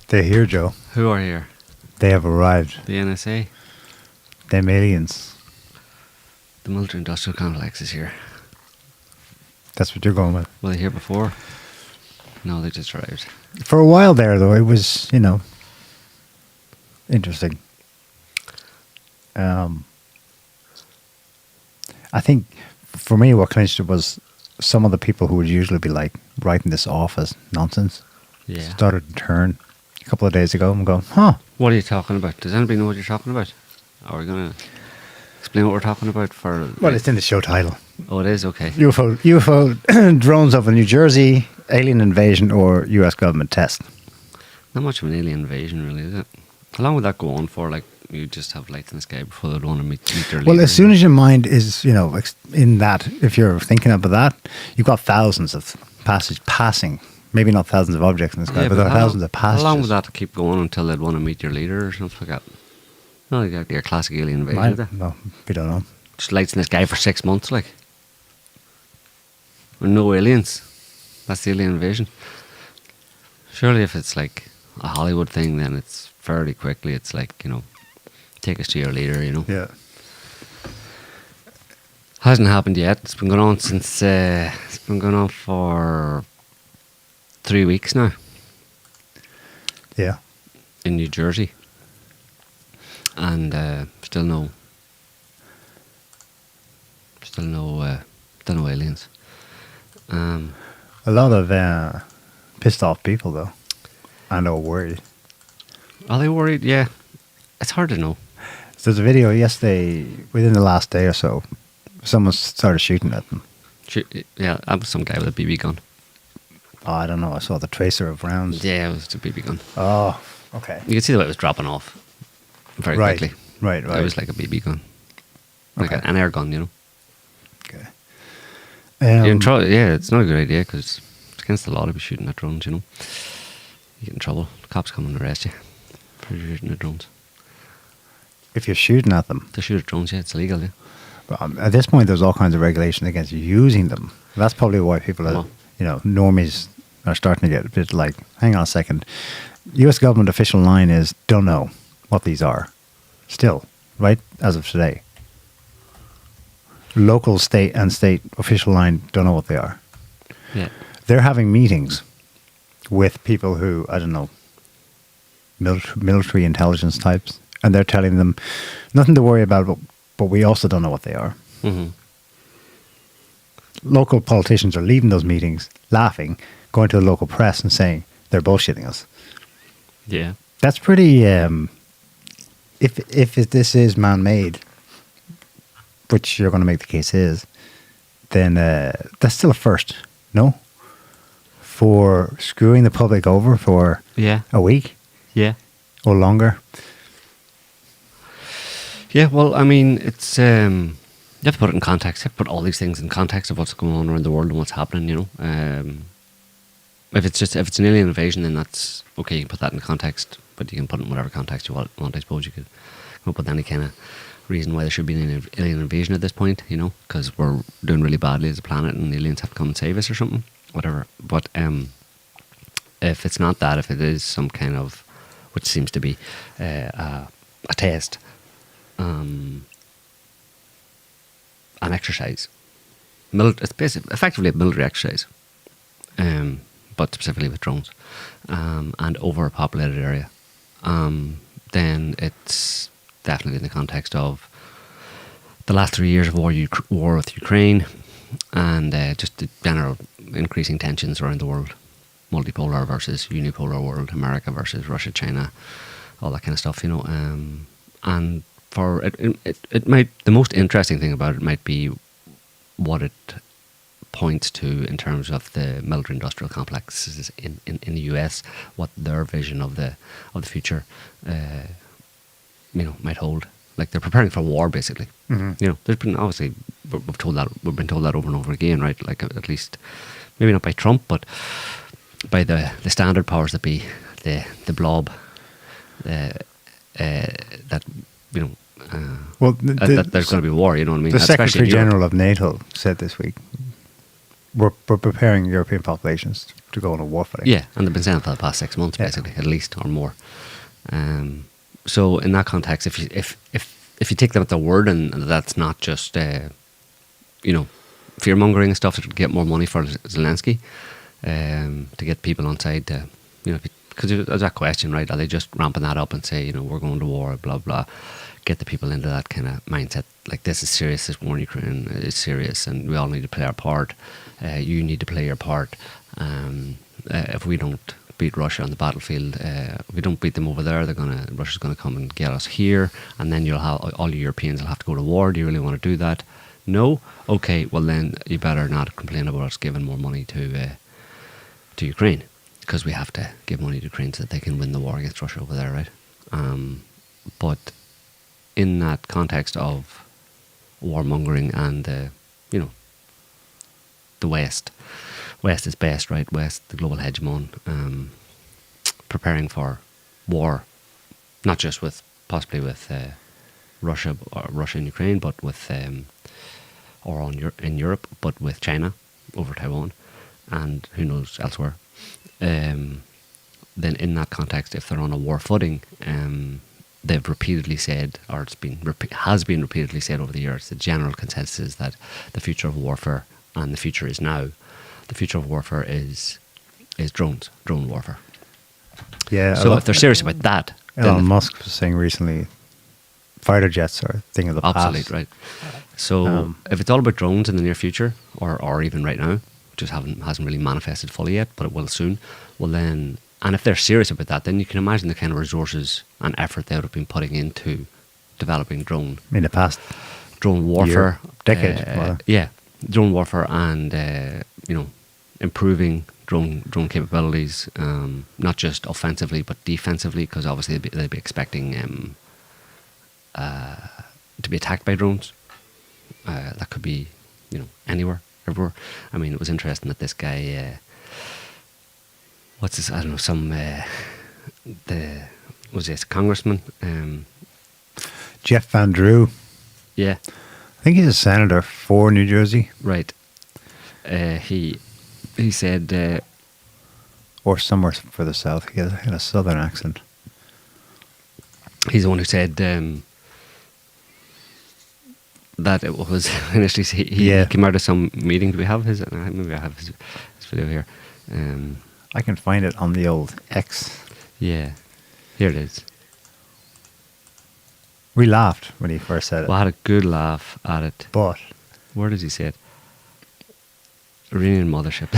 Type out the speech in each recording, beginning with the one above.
They're here, Joe. Who are here? They have arrived. The NSA? Them aliens. The military-industrial complex is here. That's what you're going with. Were they here before? No, they just arrived. For a while there, though, it was, interesting. I think, for me, what clinched it was some of the people who would usually be, writing this off as nonsense started to turn a couple of days ago. I'm going, What are you talking about? Does anybody know what you're talking about? Are we going to explain what we're talking about for... Well, it's in the show title. Oh, it is? Okay. UFO drones over New Jersey, alien invasion or U.S. government test. Not much of an alien invasion, really, is it? How long would that go on for? You just have lights in the sky before they'd want to meet their leader. Well, as soon as your mind is, in that, if you're thinking about that, you've got thousands of passing. Maybe not thousands of objects in the sky, but there are thousands of passages. How long would that keep going until they'd want to meet your leader or something like that? No, like your classic alien invasion. No, we don't know. Just lights in the sky for 6 months, Or no aliens. That's the alien invasion. Surely if it's a Hollywood thing, then it's fairly quickly. It's take us to your leader, Yeah. Hasn't happened yet. It's been going on since, it's been going on for 3 weeks now. Yeah. In New Jersey. And still no aliens. A lot of pissed off people, though. I know, worried. Are they worried? Yeah. It's hard to know. So there's a video yesterday, within the last day or so, someone started shooting at them. Yeah, that was some guy with a BB gun. Oh, I don't know. I saw the tracer of rounds. Yeah, it was a BB gun. Oh, okay. You could see the way it was dropping off very quickly. Right. It was like a BB gun. Like Okay. an air gun, Okay. It's not a good idea because it's against the law to be shooting at drones, You get in trouble. The cops come and arrest you for shooting at drones. If you're shooting at them. To shoot at drones, yeah, it's illegal, yeah. But at this point, there's all kinds of regulation against using them. That's probably why people are, normies are starting to get a bit hang on a second. U.S. government official line is, don't know what these are. Still, right, as of today. Local, state, and state official line don't know what they are. Yeah. They're having meetings with people who, I don't know, military intelligence types, and they're telling them nothing to worry about, but we also don't know what they are. Mm-hmm. Local politicians are leaving those meetings, laughing, going to the local press and saying they're bullshitting us. Yeah. That's pretty... If this is man-made, which you're going to make the case is, then that's still a first, no? For screwing the public over for a week? Yeah. Or longer? Yeah, well, I mean, it's... you have to put it in context. You have to put all these things in context of what's going on around the world and what's happening, If it's an alien invasion, then that's... Okay, you can put that in context, but you can put it in whatever context you want. I suppose you could come up with any kind of reason why there should be an alien invasion at this point, because we're doing really badly as a planet and aliens have to come and save us or something, whatever. But if it's not that, if it is some kind of, which seems to be a test, an exercise, it's basically effectively a military exercise, but specifically with drones, and over a populated area, then it's definitely in the context of the last 3 years of war with Ukraine, and just the general increasing tensions around the world, multipolar versus unipolar world, America versus Russia, China, all that kind of stuff, and for it might, the most interesting thing about it might be what it points to in terms of the military-industrial complexes in the US, what their vision of the future, might hold. Like they're preparing for war, basically. Mm-hmm. There's been obviously we've been told that over and over again, right? Like at least maybe not by Trump, but by the standard powers that be, the blob, that well, that there's going to be war. You know what I mean? The Especially Secretary General of NATO said this week, we're preparing European populations to go on a war footing. Yeah, and they've been saying it for the past 6 months, basically, at least, or more. So in that context, if you take them at their word, and that's not just fear mongering and stuff to get more money for Zelensky, to get people on side to because there's that question, right? Are they just ramping that up and say we're going to war, blah blah, get the people into that kind of mindset, like this is serious, this war in Ukraine is serious, and we all need to play our part. You need to play your part. If we don't beat Russia on the battlefield, if we don't beat them over there, Russia's gonna come and get us here, and then you'll have all you Europeans will have to go to war. Do you really want to do that? No? Okay, well then you better not complain about us giving more money to Ukraine, because we have to give money to Ukraine so that they can win the war against Russia over there, right? But in that context of warmongering and the West is best, right? West, the global hegemon, preparing for war, not just possibly with Russia and Ukraine, but with in Europe, but with China over Taiwan, and who knows elsewhere. Then in that context, if they're on a war footing, they've repeatedly said, or has been repeatedly said over the years, the general consensus is that the future of warfare, and the future is now, the future of warfare is drone warfare. Yeah. So if they're serious about that, Elon Musk was saying recently, fighter jets are a thing of the past. Obsolete, right? So if it's all about drones in the near future, or even right now, just hasn't really manifested fully yet, but it will soon. Well then, and if they're serious about that, then you can imagine the kind of resources and effort they would have been putting into developing drone in the past drone warfare, decade. Yeah, drone warfare, and improving drone capabilities, not just offensively but defensively, because obviously they'd be expecting to be attacked by drones. That could be anywhere, everywhere. I mean, it was interesting that this guy, what's this? I don't know. Was this Congressman? Jeff Van Drew. Yeah. I think he's a senator for New Jersey. Right. He said, or somewhere further south. He had a southern accent. He's the one who said that it was initially he came out of some meeting. Do we have his? Maybe I have his video here. I can find it on the old X. Yeah, here it is. We laughed when he first said it. Well, I had a good laugh at it. But where does he say it? Iranian mothership.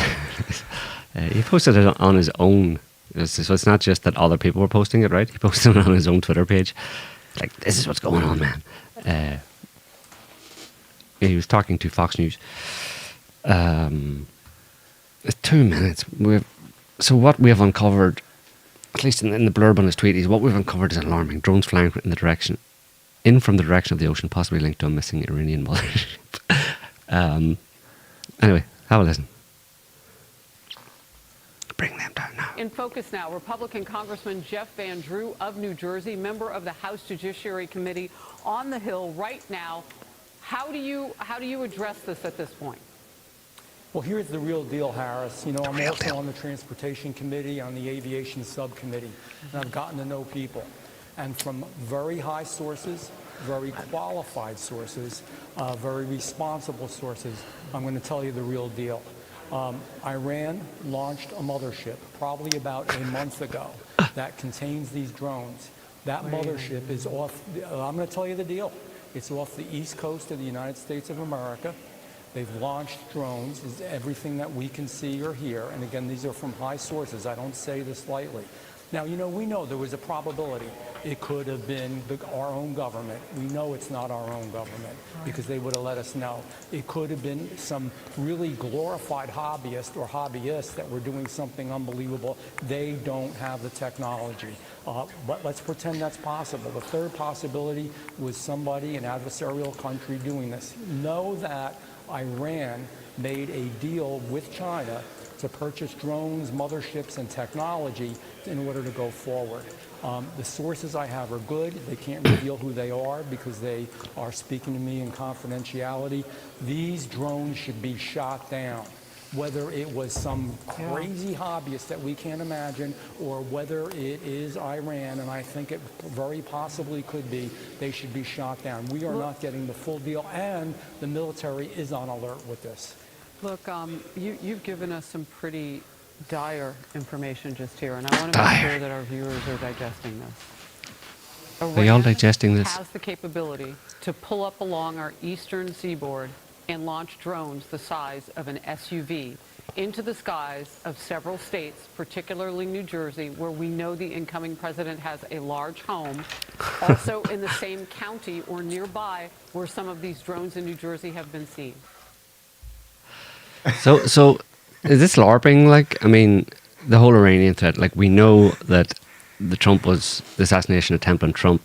He posted it on his own. So it's not just that other people were posting it, right? He posted it on his own Twitter page. Like, this is what's going on, man. He was talking to Fox News. It's 2 minutes. So what we have uncovered, at least in the blurb on his tweet, is what we've uncovered is alarming. Drones flying from the direction of the ocean, possibly linked to a missing Iranian mothership. Anyway, have a listen. Bring them down now. In focus now, Republican Congressman Jeff Van Drew of New Jersey, member of the House Judiciary Committee on the Hill right now. How do you address this at this point? Well, here's the real deal, Harris. I'm also on the Transportation Committee, on the Aviation Subcommittee, and I've gotten to know people. And from very high sources, very qualified sources, very responsible sources, I'm going to tell you the real deal. Iran launched a mothership probably about a month ago that contains these drones. That mothership is off, I'm going to tell you the deal. It's off the east coast of the United States of America. They've launched drones, is everything that we can see or hear. And again, these are from high sources. I don't say this lightly. Now, we know there was a probability it could have been our own government. We know it's not our own government because they would have let us know. It could have been some really glorified hobbyists that were doing something unbelievable. They don't have the technology. But let's pretend that's possible. The third possibility was somebody, an adversarial country, doing this. Know that Iran made a deal with China to purchase drones, motherships, and technology in order to go forward. The sources I have are good. They can't reveal who they are because they are speaking to me in confidentiality. These drones should be shot down. whether it was some crazy hobbyist that we can't imagine, or whether it is Iran, and I think it very possibly could be, they should be shot down. We are not getting the full deal, and the military is on alert with this. Look, you've given us some pretty dire information just here, and I want to make sure that our viewers are digesting this. Are y'all digesting this? Has the capability to pull up along our eastern seaboard and launch drones the size of an SUV into the skies of several states, particularly New Jersey, where we know the incoming president has a large home, also in the same county or nearby where some of these drones in New Jersey have been seen. So is this LARPing? Like, I mean, the whole Iranian threat, like, we know that the assassination attempt on Trump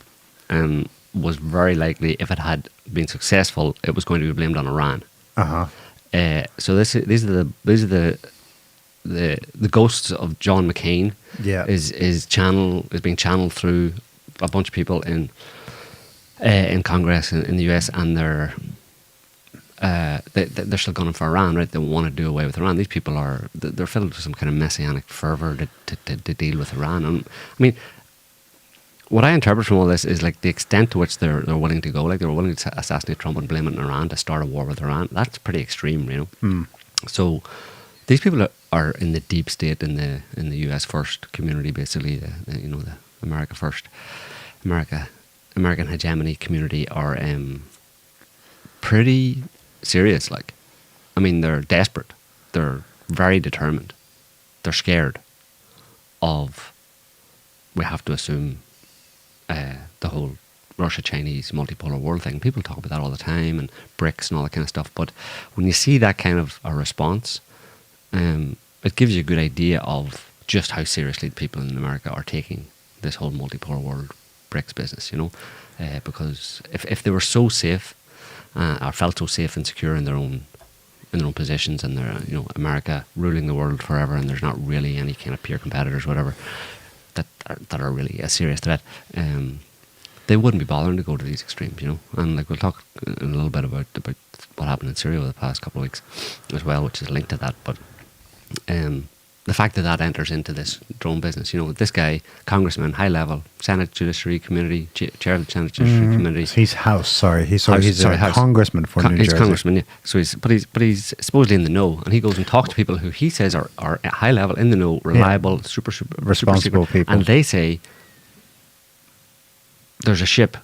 was very likely, if it had been successful, it was going to be blamed on Iran. So these are the ghosts of John McCain. Yeah. is being channeled through a bunch of people in Congress in the US, and they're still gunning for Iran, right? They want to do away with Iran. These people they're filled with some kind of messianic fervor to deal with Iran. And I mean, what I interpret from all this is like the extent to which they're willing to go. Like, they were willing to assassinate Trump and blame it on Iran to start a war with Iran. That's pretty extreme, you know. So these people are in the deep state in the US first community, basically. The America first, American hegemony community are pretty serious. Like, I mean, they're desperate. They're very determined. They're scared of, we have to assume, the whole Russia-Chinese multipolar world thing. People talk about that all the time, and BRICS and all that kind of stuff. But when you see that kind of a response, it gives you a good idea of just how seriously the people in America are taking this whole multipolar world BRICS business, you know. Because if they were so safe, or felt so safe and secure in their own positions, and they're, you know, America ruling the world forever, and there's not really any kind of peer competitors, whatever, that are really a serious threat, they wouldn't be bothering to go to these extremes, you know. And like, we'll talk a little bit about what happened in Syria over the past couple of weeks as well, which is linked to that. But the fact that enters into this drone business, you know, this guy, Congressman, high level, Senate Judiciary Committee, chair of the Senate Judiciary Committee. He's House, he's a congressman for New Jersey. He's congressman, yeah. So he's supposedly in the know, and he goes and talks to people who he says are at high level, in the know, reliable, super responsible people, and they say there's a ship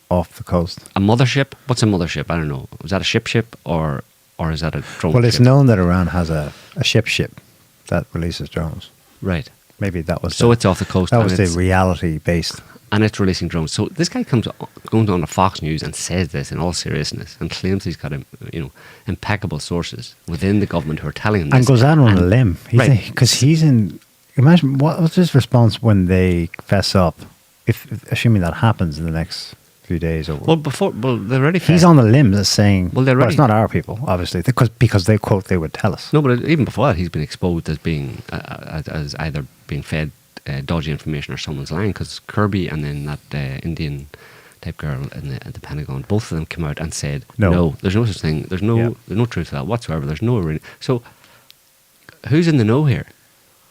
off the coast. A mothership? What's a mothership? I don't know. Was that a ship, or is that a drone? Well, it's ship? known that Iran has a ship that releases drones. Right. Maybe that was. So it's off the coast. That was the reality based. And it's releasing drones. So this guy goes on to Fox News and says this in all seriousness, and claims he's got, you know, impeccable sources within the government who are telling him this. And goes out on a limb. Because he's in. Imagine what's his response when they fess up, if assuming that happens in the next few days. Or they're already. He's on the limb that's saying. Well, it's not our people, obviously, because they quote they would tell us. No, but even before that, he's been exposed as being as either being fed dodgy information or someone's lying. Because Kirby and then that Indian type girl at the Pentagon, both of them came out and said, no, there's no such thing. There's no truth to that whatsoever. There's no. So who's in the know here?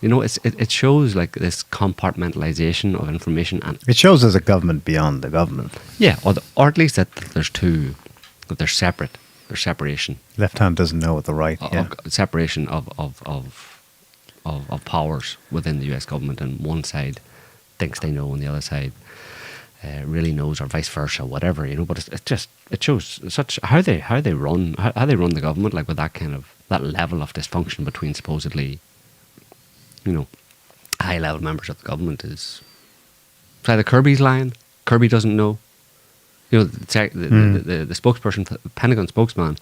You know, it shows like this compartmentalization of information, and it shows there's a government beyond the government. Yeah, or at least that they're separate. There's separation. Left hand doesn't know what the right. Separation of powers within the U.S. government, and one side thinks they know, and the other side really knows, or vice versa, whatever, you know. But it shows such how they run the government, like with that level of dysfunction between supposedly, you know, high level members of the government. Is it's either Kirby's lying, Kirby doesn't know. You know, the spokesperson, the Pentagon spokesman,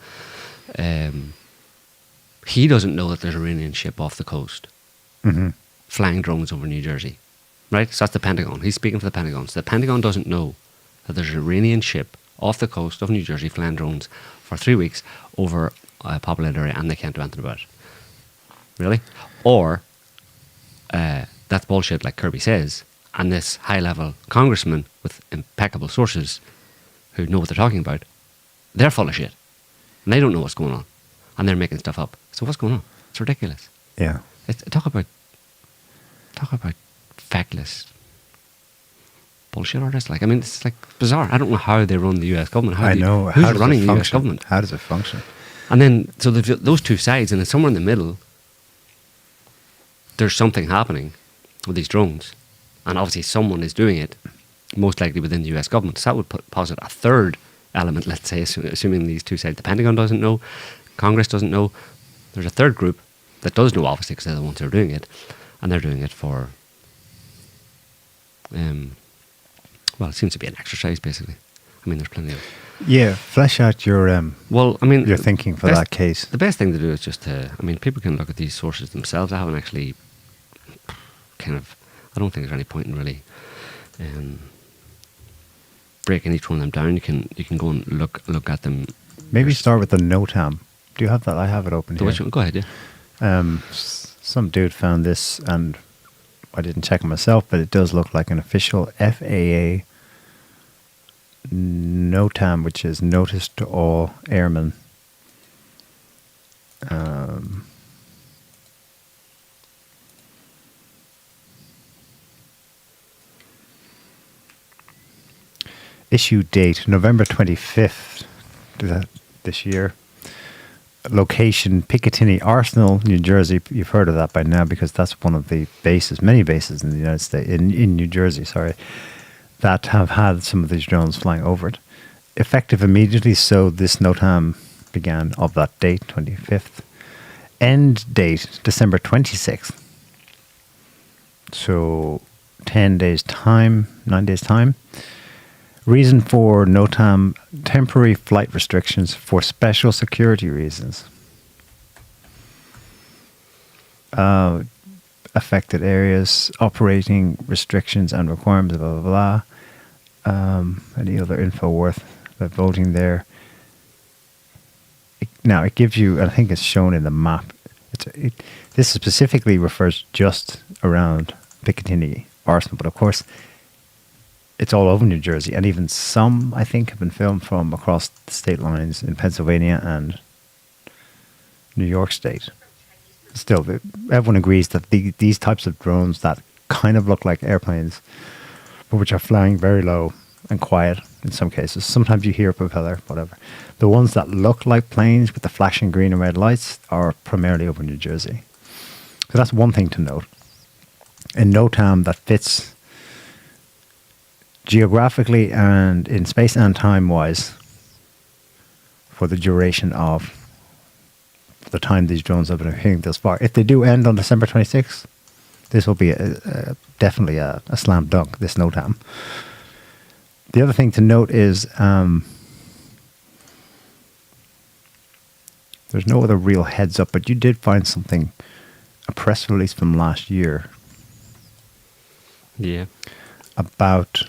he doesn't know that there's an Iranian ship off the coast flying drones over New Jersey. Right? So that's the Pentagon. He's speaking for the Pentagon. So the Pentagon doesn't know that there's an Iranian ship off the coast of New Jersey flying drones for 3 weeks over a populated area, and they can't do anything about it. Really? Or that's bullshit, like Kirby says, and this high-level congressman with impeccable sources who know what they're talking about, they're full of shit. And they don't know what's going on. and they're making stuff up. So what's going on? It's ridiculous. Yeah. Talk about feckless bullshit artists. Like, I mean, it's like bizarre. I don't know how they run the US government. I know. Who's How does running it the US function? government? How does it function? And then, so those two sides, and then somewhere in the middle, there's something happening with these drones. And obviously someone is doing it, most likely within the US government. So that would posit a third element, let's say, assuming these two sides. The Pentagon doesn't know, Congress doesn't know. There's a third group that does know, obviously, because they're the ones who are doing it. And they're doing it for, well, it seems to be an exercise, basically. I mean, there's plenty of... Yeah, flesh out your Well, I mean... your thinking for that case. The best thing to do is just to... I mean, people can look at these sources themselves. I haven't actually kind of... I don't think there's any point in really breaking each one of them down. You can go and look at them. Maybe start with the NOTAM. Do you have that? I have it open here. Which one? Go ahead, yeah. Some dude found this, and I didn't check it myself, but it does look like an official FAA NOTAM, which is Notice to All Airmen. Issue date, November 25th this year. Location, Picatinny Arsenal, New Jersey. You've heard of that by now because that's one of the bases, many bases in the United States, in New Jersey, sorry, that have had some of these drones flying over it. Effective immediately, so this NOTAM began of that date, 25th. End date, December 26th. So 9 days time. Reason for NOTAM, temporary flight restrictions for special security reasons. Affected areas, operating restrictions and requirements, blah, blah, blah. Any other info worth voting there? Now, it gives you, I think it's shown in the map. This specifically refers just around Picatinny Arsenal, but of course, it's all over New Jersey, and even some, I think, have been filmed from across the state lines in Pennsylvania and New York State. Still, everyone agrees that these types of drones that kind of look like airplanes, but which are flying very low and quiet in some cases. Sometimes you hear a propeller, whatever. The ones that look like planes with the flashing green and red lights are primarily over New Jersey. So that's one thing to note. A NOTAM that fits geographically and in space and time wise for the duration of the time these drones have been appearing thus far. If they do end on December 26th, this will be definitely a slam dunk, this NOTAM. The other thing to note is there's no other real heads up, but you did find something, a press release from last year. Yeah. About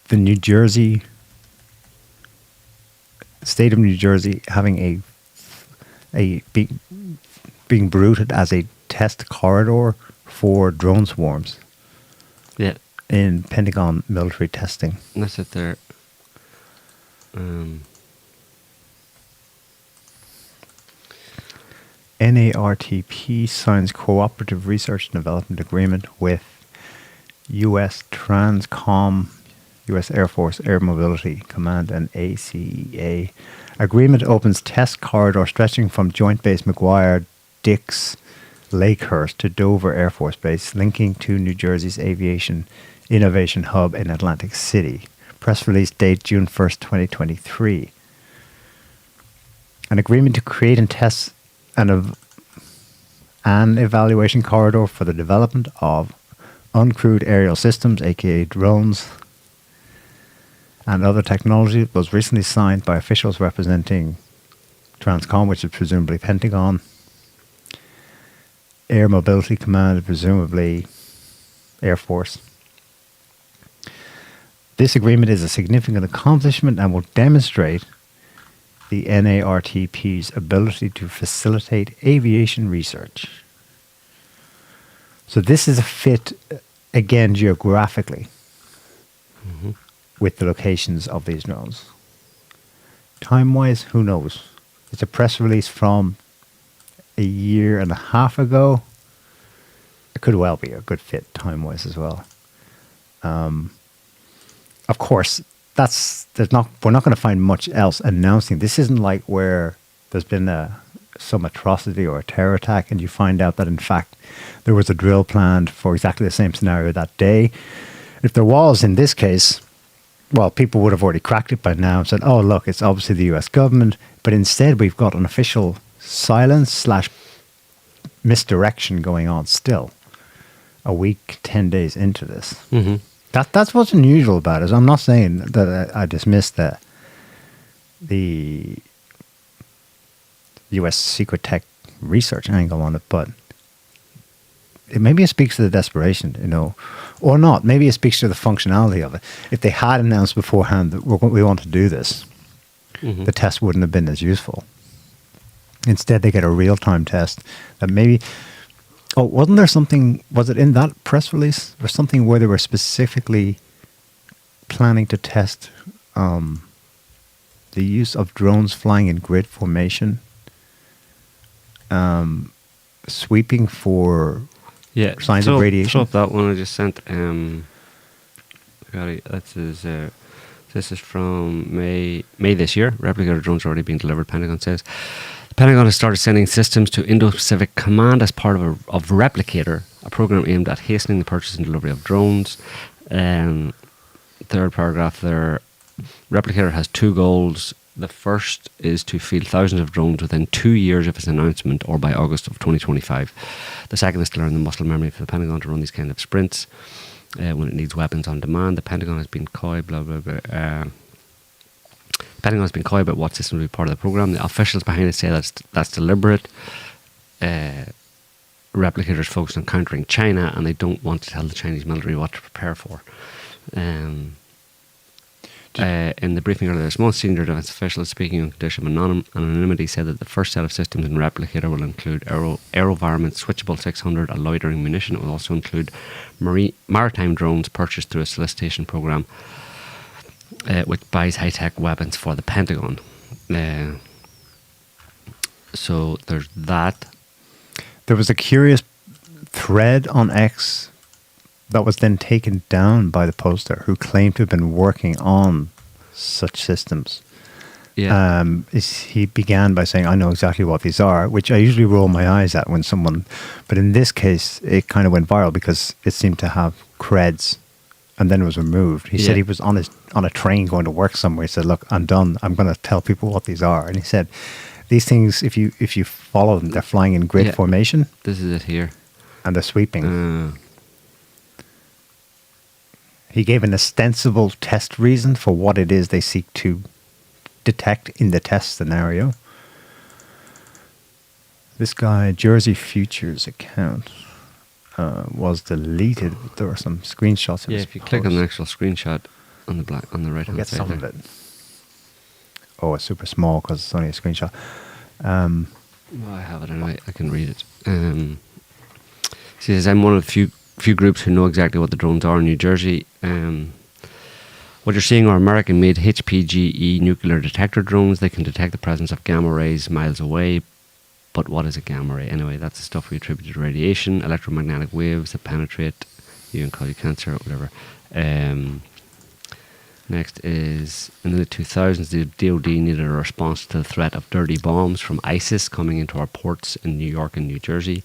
the New Jersey, state of New Jersey having being bruited as a test corridor for drone swarms. Yeah. In Pentagon military testing. And that's it there. NARTP signs cooperative research and development agreement with U.S. Transcom, U.S. Air Force Air Mobility Command, and ACEA. Agreement opens test corridor stretching from Joint Base McGuire Dix Lakehurst to Dover Air Force Base, linking to New Jersey's Aviation Innovation Hub in Atlantic City. Press release date June 1st, 2023. An agreement to create and test an evaluation corridor for the development of uncrewed aerial systems, aka drones, and other technology was recently signed by officials representing Transcom, which is presumably Pentagon, Air Mobility Command, presumably Air Force. This agreement is a significant accomplishment and will demonstrate the NARTP's ability to facilitate aviation research. So this is a fit, again, geographically, with the locations of these drones. Time-wise, who knows? It's a press release from a year and a half ago. It could well be a good fit time-wise as well. Of course, we're not going to find much else announcing. This isn't like where there's been some atrocity or a terror attack and you find out that in fact there was a drill planned for exactly the same scenario that day. If there was, in this case, well, people would have already cracked it by now and said, oh, look, it's obviously the US government. But instead, we've got an official silence / misdirection going on still a week, 10 days into this. Mm-hmm. That's what's unusual about it. I'm not saying that I dismiss the US secret tech research angle on it, but maybe it speaks to the desperation, or not. Maybe it speaks to the functionality of it. If they had announced beforehand that we want to do this, the test wouldn't have been as useful. Instead, they get a real-time test that maybe... Oh, wasn't there something... Was it in that press release? Or something where they were specifically planning to test the use of drones flying in grid formation, sweeping for signs of radiation? Throw up that one I just sent. This is from May this year. Replicator drones are already being delivered, Pentagon says. The Pentagon has started sending systems to Indo-Pacific Command as part of Replicator, a program aimed at hastening the purchase and delivery of drones. Third paragraph there. Replicator has 2 goals. The first is to field thousands of drones within 2 years of its announcement or by August of 2025. The second is to learn the muscle memory for the Pentagon to run these kind of sprints when it needs weapons on demand. The Pentagon has been coy, blah, blah, blah. The Pentagon has been coy about what systems will be part of the program. The officials behind it say that's deliberate. Replicators focused on countering China, and they don't want to tell the Chinese military what to prepare for. In the briefing earlier this month, senior defense officials speaking on condition of anonymity said that the first set of systems in Replicator will include AeroVironment Switchable 600, a loitering munition. It will also include maritime drones purchased through a solicitation program which buys high-tech weapons for the Pentagon. So there's that. There was a curious thread on X that was then taken down by the poster who claimed to have been working on such systems. Yeah. He began by saying, I know exactly what these are, which I usually roll my eyes at when someone... But in this case, it kind of went viral because it seemed to have creds and then it was removed. He said he was on a train going to work somewhere. He said, look, I'm done. I'm going to tell people what these are. And he said, these things, if you follow them, they're flying in grid formation. This is it here. And they're sweeping. He gave an ostensible test reason for what it is they seek to detect in the test scenario. This guy, Jersey Futures account, was deleted. There were some screenshots. Yeah, if you click on the actual screenshot on the right hand get side, some of it. Oh, it's super small because it's only a screenshot. Well, I have it anyway. I can read it. He says, I'm one of the few groups who know exactly what the drones are in New Jersey. What you're seeing are American-made HPGE nuclear detector drones. They can detect the presence of gamma rays miles away. But what is a gamma ray? Anyway, that's the stuff we attribute to radiation, electromagnetic waves that penetrate you and cause you cancer or whatever. Next is, in the 2000s, the DoD needed a response to the threat of dirty bombs from ISIS coming into our ports in New York and New Jersey.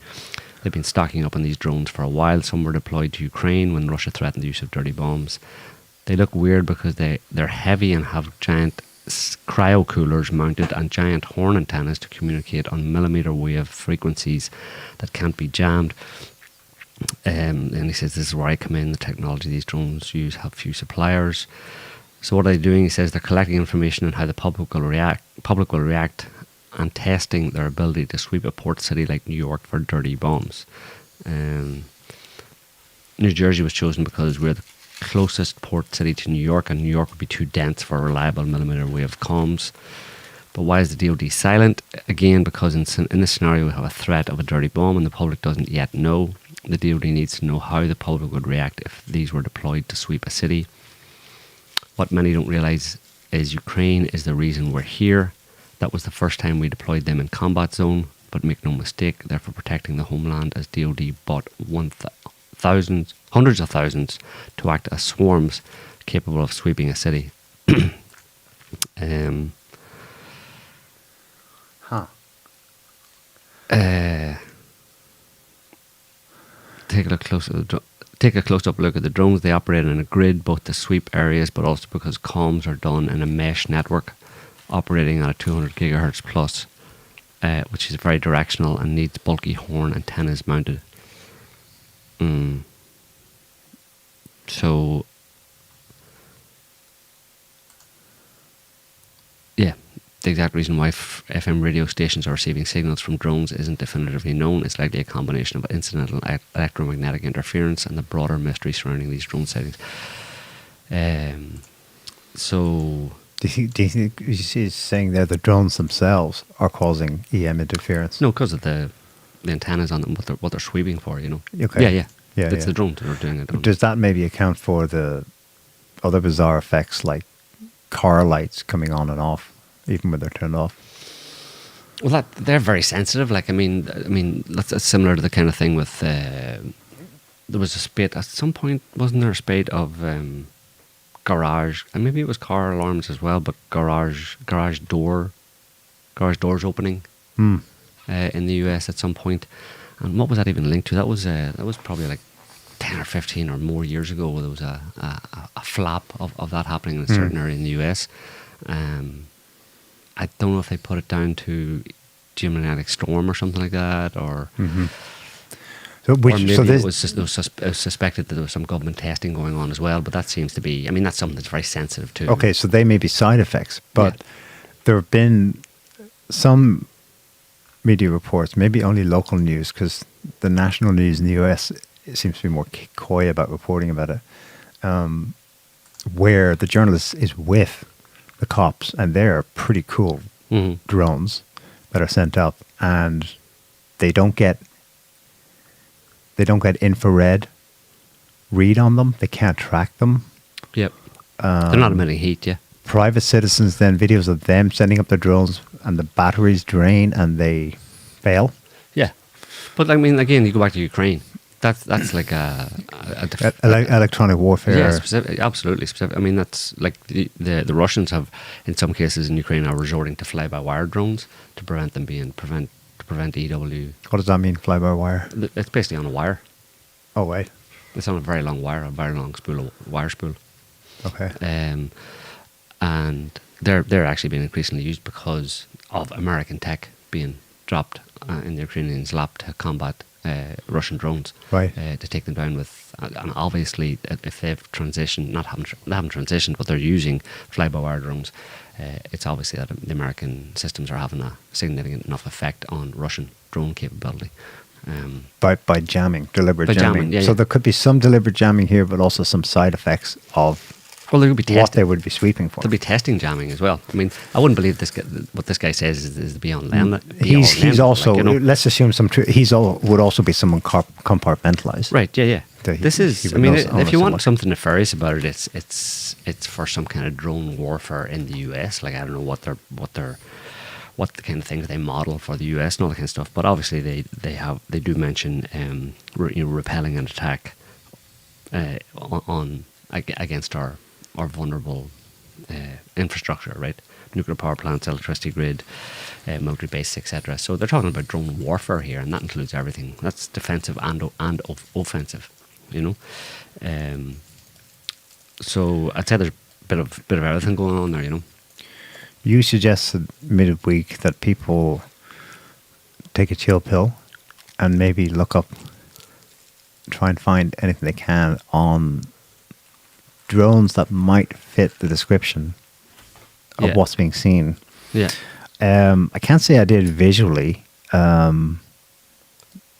They've been stocking up on these drones for a while. Some were deployed to Ukraine when Russia threatened the use of dirty bombs. They look weird because they're heavy and have giant cryo coolers mounted and giant horn antennas to communicate on millimeter wave frequencies that can't be jammed. And he says, this is where I come in. The technology these drones use have few suppliers. So what are they doing? He says they're collecting information on how the public will react and testing their ability to sweep a port city like New York for dirty bombs. New Jersey was chosen because we're the closest port city to New York, and New York would be too dense for reliable millimeter wave comms. But why is the DoD silent? Again, because in this scenario we have a threat of a dirty bomb and the public doesn't yet know. The DoD needs to know how the public would react if these were deployed to sweep a city. What many don't realise is Ukraine is the reason we're here. That was the first time we deployed them in combat zone, but make no mistake, they're for protecting the homeland, as DoD bought hundreds of thousands to act as swarms capable of sweeping a city. Take a close-up look at the drones. They operate in a grid, both to sweep areas, but also because comms are done in a mesh network operating at a 200 gigahertz plus, which is very directional and needs bulky horn antennas mounted. So, yeah, the exact reason why FM radio stations are receiving signals from drones isn't definitively known. It's likely a combination of incidental electromagnetic interference and the broader mystery surrounding these drone sightings. So, do you think you see it's saying there the drones themselves are causing EM interference? no, because of the antennas on them, what they're sweeping for, you know. Okay. Yeah. Yeah, It's yeah. the drones that are doing it. Does that maybe account for the other bizarre effects like car lights coming on and off, even when they're turned off? Well, they're very sensitive. Like, I mean, that's similar to the kind of thing with. There was a spate at some point, wasn't there? A spate of garage, and maybe it was car alarms as well, but garage doors opening in the US at some point. And what was that even linked to? That was probably like 10 or 15 or more years ago. There was a flap of that happening in a certain area in the US. I don't know if they put it down to geomagnetic storm or something like that, or or maybe it was suspected that there was some government testing going on as well. But that seems to be, I mean, that's something that's very sensitive too. Okay, so they may be side effects, but there have been some media reports, maybe only local news, because the national news in the US seems to be more coy about reporting about it, where the journalist is with the cops, and they're pretty cool drones that are sent up, and they don't get infrared read on them. They can't track them. Yep. They're not emitting heat, yeah. Private citizens, then videos of them sending up their drones, and the batteries drain and they fail. Yeah. But I mean, again, you go back to Ukraine. That's like Electronic warfare. Yeah, absolutely specific. I mean, that's like the Russians have, in some cases in Ukraine, are resorting to fly-by-wire drones to prevent them prevent EW. What does that mean, fly-by-wire? It's basically on a wire. Oh, wait. It's on a very long wire, a very long wire spool. Okay. And they're actually being increasingly used because of American tech being dropped in the Ukrainians' lap to combat Russian drones, right? To take them down with, and obviously if they've transitioned, they haven't transitioned, but they're using fly-by-wire drones. It's obviously that the American systems are having a significant enough effect on Russian drone capability. By jamming, deliberate jamming. Yeah, so there could be some deliberate jamming here, but also some side effects of there could be what they would be sweeping for. There'll be testing jamming as well. I mean, I wouldn't believe what this guy says is the beyond land. He's also, like, you know, let's assume would also be someone compartmentalized. Right, yeah. This is, I mean, if you want something nefarious about it, it's for some kind of drone warfare in the US. Like, I don't know what the kind of things they model for the US and all that kind of stuff. But obviously they do mention repelling an attack against our vulnerable infrastructure, right? Nuclear power plants, electricity grid, military bases, etc. So they're talking about drone warfare here, and that includes everything. That's defensive and offensive, you know. So I'd say there's a bit of everything going on there, you know. You suggested midweek that people take a chill pill and maybe look up, try and find anything they can on drones that might fit the description of what's being seen. Yeah. I can't say I did visually.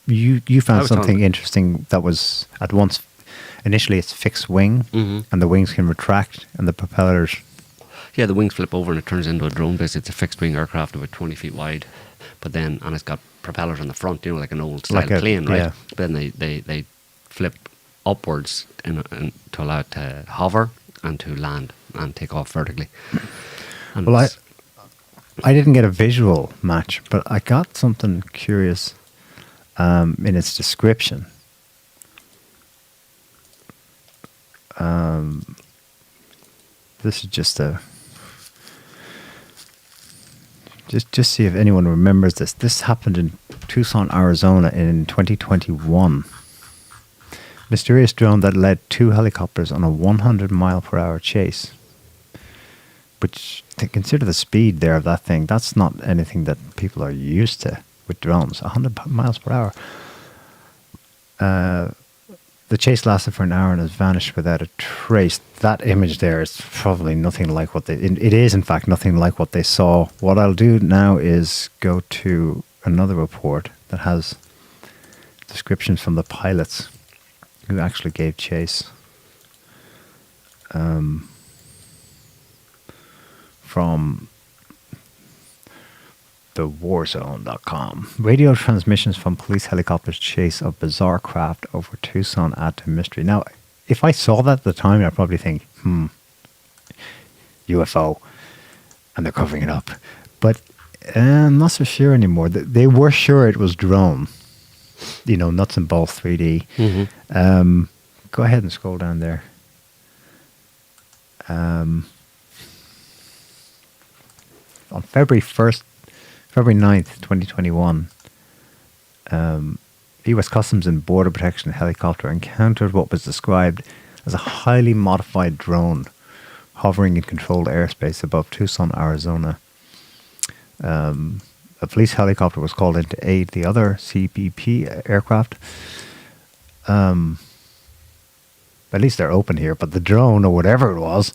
You found something interesting that was at once, initially it's fixed wing, and the wings can retract and the propellers. Yeah, the wings flip over and it turns into a drone. Basically, it's a fixed wing aircraft about 20 feet wide, and it's got propellers on the front, you know, like an old style plane, right? Yeah. But then they flip upwards to allow it to hover and to land and take off vertically. And I didn't get a visual match, but I got something curious in its description. This is just a... Just see if anyone remembers this. This happened in Tucson, Arizona in 2021. Mysterious drone that led 2 helicopters on a 100-mile-per-hour chase. Which, to consider the speed there of that thing, that's not anything that people are used to with drones. 100 miles per hour. The chase lasted for an hour and has vanished without a trace. That image there is probably nothing like what they... It is, in fact, nothing like what they saw. What I'll do now is go to another report that has descriptions from the pilots who actually gave chase. From thewarzone.com. Radio transmissions from police helicopters chase of bizarre craft over Tucson add to mystery. Now, if I saw that at the time, I'd probably think, UFO, and they're covering it up. But I'm not so sure anymore. They were sure it was drone. You know, nuts and bolts 3D. Mm-hmm. Go ahead and scroll down there. On February 9th, 2021, U.S. Customs and Border Protection helicopter encountered what was described as a highly modified drone hovering in controlled airspace above Tucson, Arizona. A police helicopter was called in to aid the other CBP aircraft. At least they're open here, but the drone, or whatever it was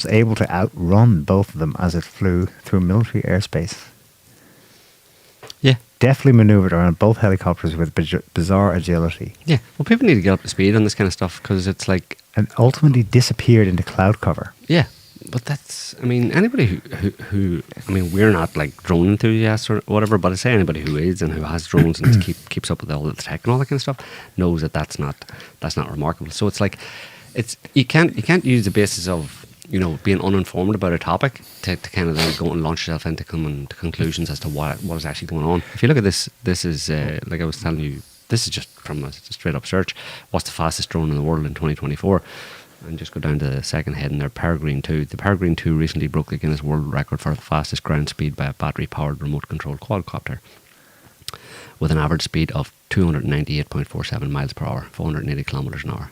able to outrun both of them as it flew through military airspace. Yeah. Deftly maneuvered around both helicopters with bizarre agility. Yeah. Well, people need to get up to speed on this kind of stuff because it's like... And ultimately disappeared into cloud cover. Yeah. But that's... I mean, anybody who I mean, we're not like drone enthusiasts or whatever, but I say anybody who is and who has drones and keeps up with all the tech and all that kind of stuff knows that that's not remarkable. So it's like... You can't use the basis of, you know, being uninformed about a topic to kind of then go and launch yourself into coming to conclusions as to what is actually going on. If you look at this is like I was telling you, this is just from a straight up search. What's the fastest drone in the world in 2024? And just go down to the second heading there, Peregrine 2. The Peregrine 2 recently broke the Guinness World Record for the fastest ground speed by a battery-powered remote-controlled quadcopter with an average speed of 298.47 miles per hour, 480 kilometers an hour.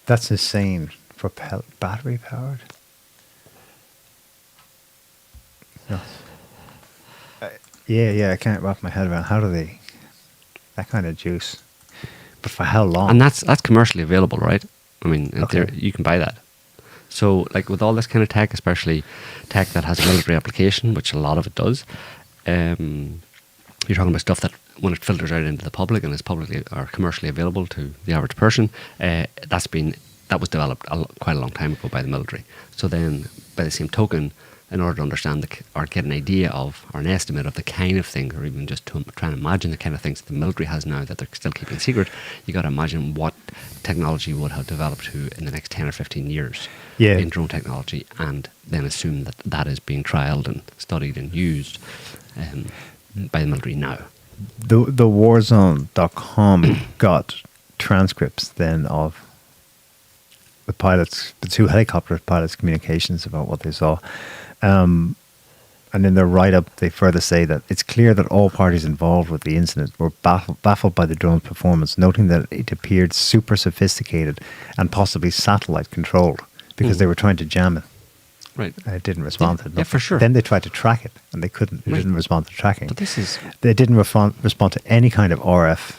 That's insane for battery powered. No. Yeah, I can't wrap my head around how do they that kind of juice. But for how long? And that's commercially available, right? I mean, Okay. you can buy that. So, like with all this kind of tech, especially tech that has a military application, which a lot of it does, you're talking about stuff that when it filters out into the public and is publicly or commercially available to the average person, that was developed quite a long time ago by the military. So then, by the same token, in order to understand or get an idea of or an estimate of the kind of things, or even just to try and imagine the kind of things that the military has now that they're still keeping secret, you got to imagine what technology would have developed to in the next 10 or 15 years in drone technology, and then assume that is being trialed and studied and used by the military now. The warzone.com got transcripts then of the 2 helicopter pilots' communications about what they saw. And in their write-up, they further say that it's clear that all parties involved with the incident were baffled by the drone's performance, noting that it appeared super sophisticated and possibly satellite controlled because they were trying to jam it. Right. It didn't respond to it. Yeah, for sure. Then they tried to track it, and they couldn't. It didn't respond to tracking. But this is... They didn't respond to any kind of RF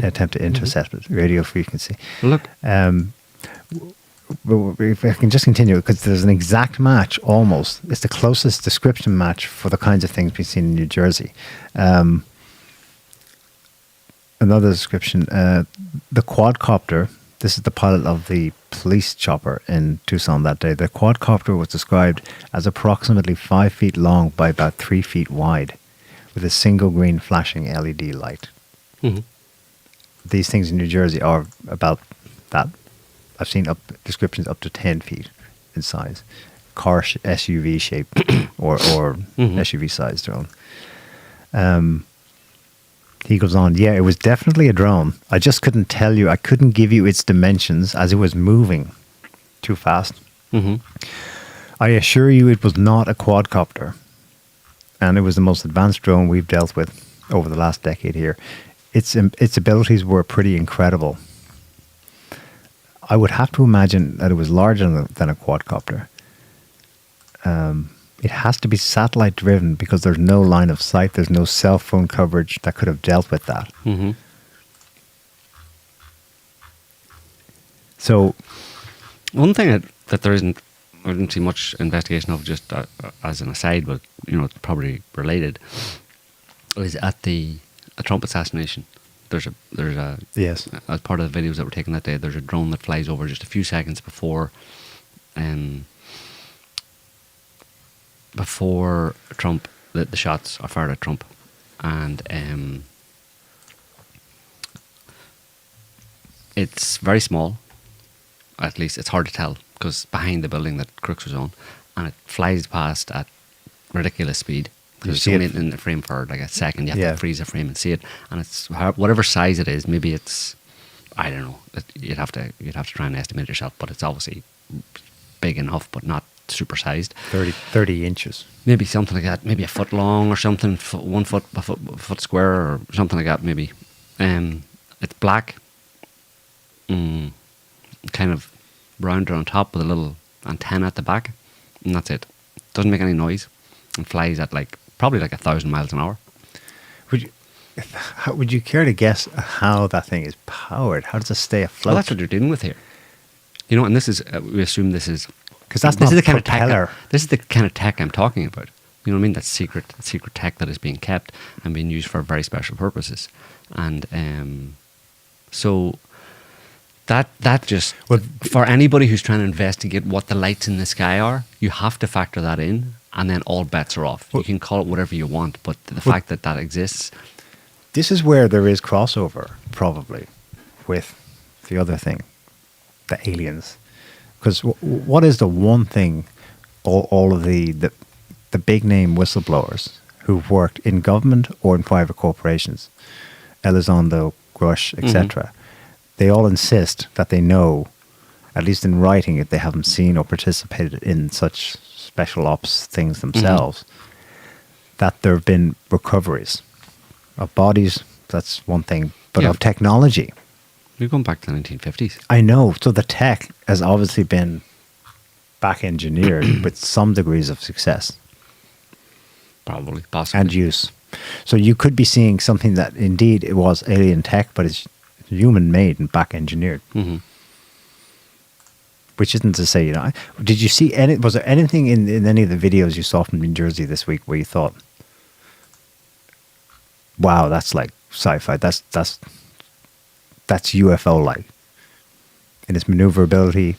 attempt to intercept it, radio frequency. Look... if I can just continue, because there's an exact match almost. It's the closest description match for the kinds of things we've seen in New Jersey. Another description, the quadcopter, this is the pilot of the police chopper in Tucson that day. The quadcopter was described as approximately 5 feet long by about 3 feet wide, with a single green flashing LED light. Mm-hmm. These things in New Jersey are about that. I've seen descriptions up to 10 feet in size. car SUV shape or SUV sized drone. He goes on, yeah, it was definitely a drone. I just couldn't tell you. I couldn't give you its dimensions as it was moving too fast. I assure you it was not a quadcopter. And it was the most advanced drone we've dealt with over the last decade here. Its abilities were pretty incredible. I would have to imagine that it was larger than a quadcopter. It has to be satellite driven because there's no line of sight. There's no cell phone coverage that could have dealt with that. So, one thing that there isn't, I didn't see much investigation of, just as an aside, but it's probably related, is at the Trump assassination. There's a yes, as part of the videos that were taken that day, there's a drone that flies over just a few seconds before Trump, the shots are fired at Trump, and it's very small. At least it's hard to tell because behind the building that Crooks was on, and it flies past at ridiculous speed. Because it's only in the frame for like a second. You have to freeze the frame and see it, and it's whatever size it is. Maybe it's, I don't know. You'd have to try and estimate it yourself, but it's obviously big enough, but not super sized. 30 inches. Maybe something like that. Maybe a foot long or something. 1 foot, a foot square or something like that. Maybe. It's black, kind of rounded on top with a little antenna at the back, and that's it. Doesn't make any noise, and flies at probably 1,000 miles an hour. Would you care to guess how that thing is powered? How does it stay afloat? Well, that's what you're dealing with here. And this is, we assume this is... Because this is the kind of tech. This is the kind of tech I'm talking about. You know what I mean? That's secret tech that is being kept and being used for very special purposes. And so that just... Well, for anybody who's trying to investigate what the lights in the sky are, you have to factor that in, and then all bets are off. You can call it whatever you want, but the fact that exists... This is where there is crossover, probably, with the other thing, the aliens. Because what is the one thing all of the big name whistleblowers who've worked in government or in private corporations, Elizondo, Grush, etc., they all insist that they know, at least in writing, if they haven't seen or participated in such special ops things themselves, that there have been recoveries of bodies. That's one thing, but of technology. We're going back to the 1950s. I know. So the tech has obviously been back engineered with some degrees of success. Probably, possibly. And use. So you could be seeing something that indeed it was alien tech, but it's human made and back engineered. Which isn't to say, did you see was there anything in any of the videos you saw from New Jersey this week where you thought, wow, that's like sci-fi. That's UFO-like in its maneuverability.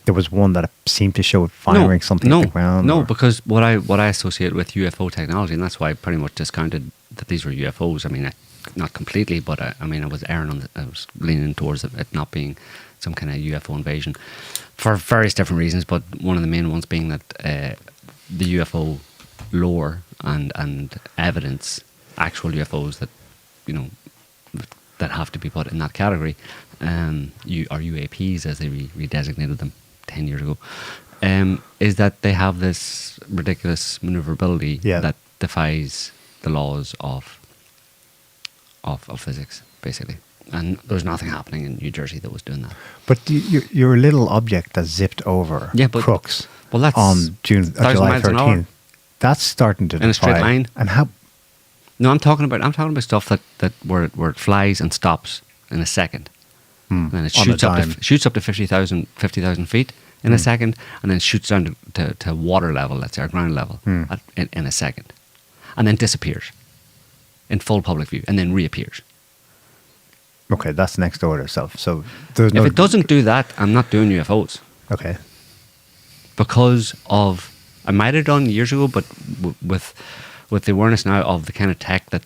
There was one that seemed to show it firing something at the ground. No, because what I associate with UFO technology, and that's why I pretty much discounted that these were UFOs. I mean, not completely, but I was I was leaning towards it not being some kind of UFO invasion for various different reasons. But one of the main ones being that the UFO lore and evidence, actual UFOs that that have to be put in that category, or UAPs as they redesignated them 10 years ago, is that they have this ridiculous maneuverability that defies the laws of physics, basically. And there's nothing happening in New Jersey that was doing that. But you're a little object that zipped over Crooks on July 13th. That's starting to in a straight line. And how? No, I'm talking about stuff that where it flies and stops in a second, and then it shoots up to 50,000 feet in a second, and then shoots down to water level, let's say, or ground level, in a second, and then disappears in full public view, and then reappears. Okay, that's next order stuff. So there's if it doesn't do that, I'm not doing UFOs. Okay. Because I might have done years ago, but with the awareness now of the kind of tech that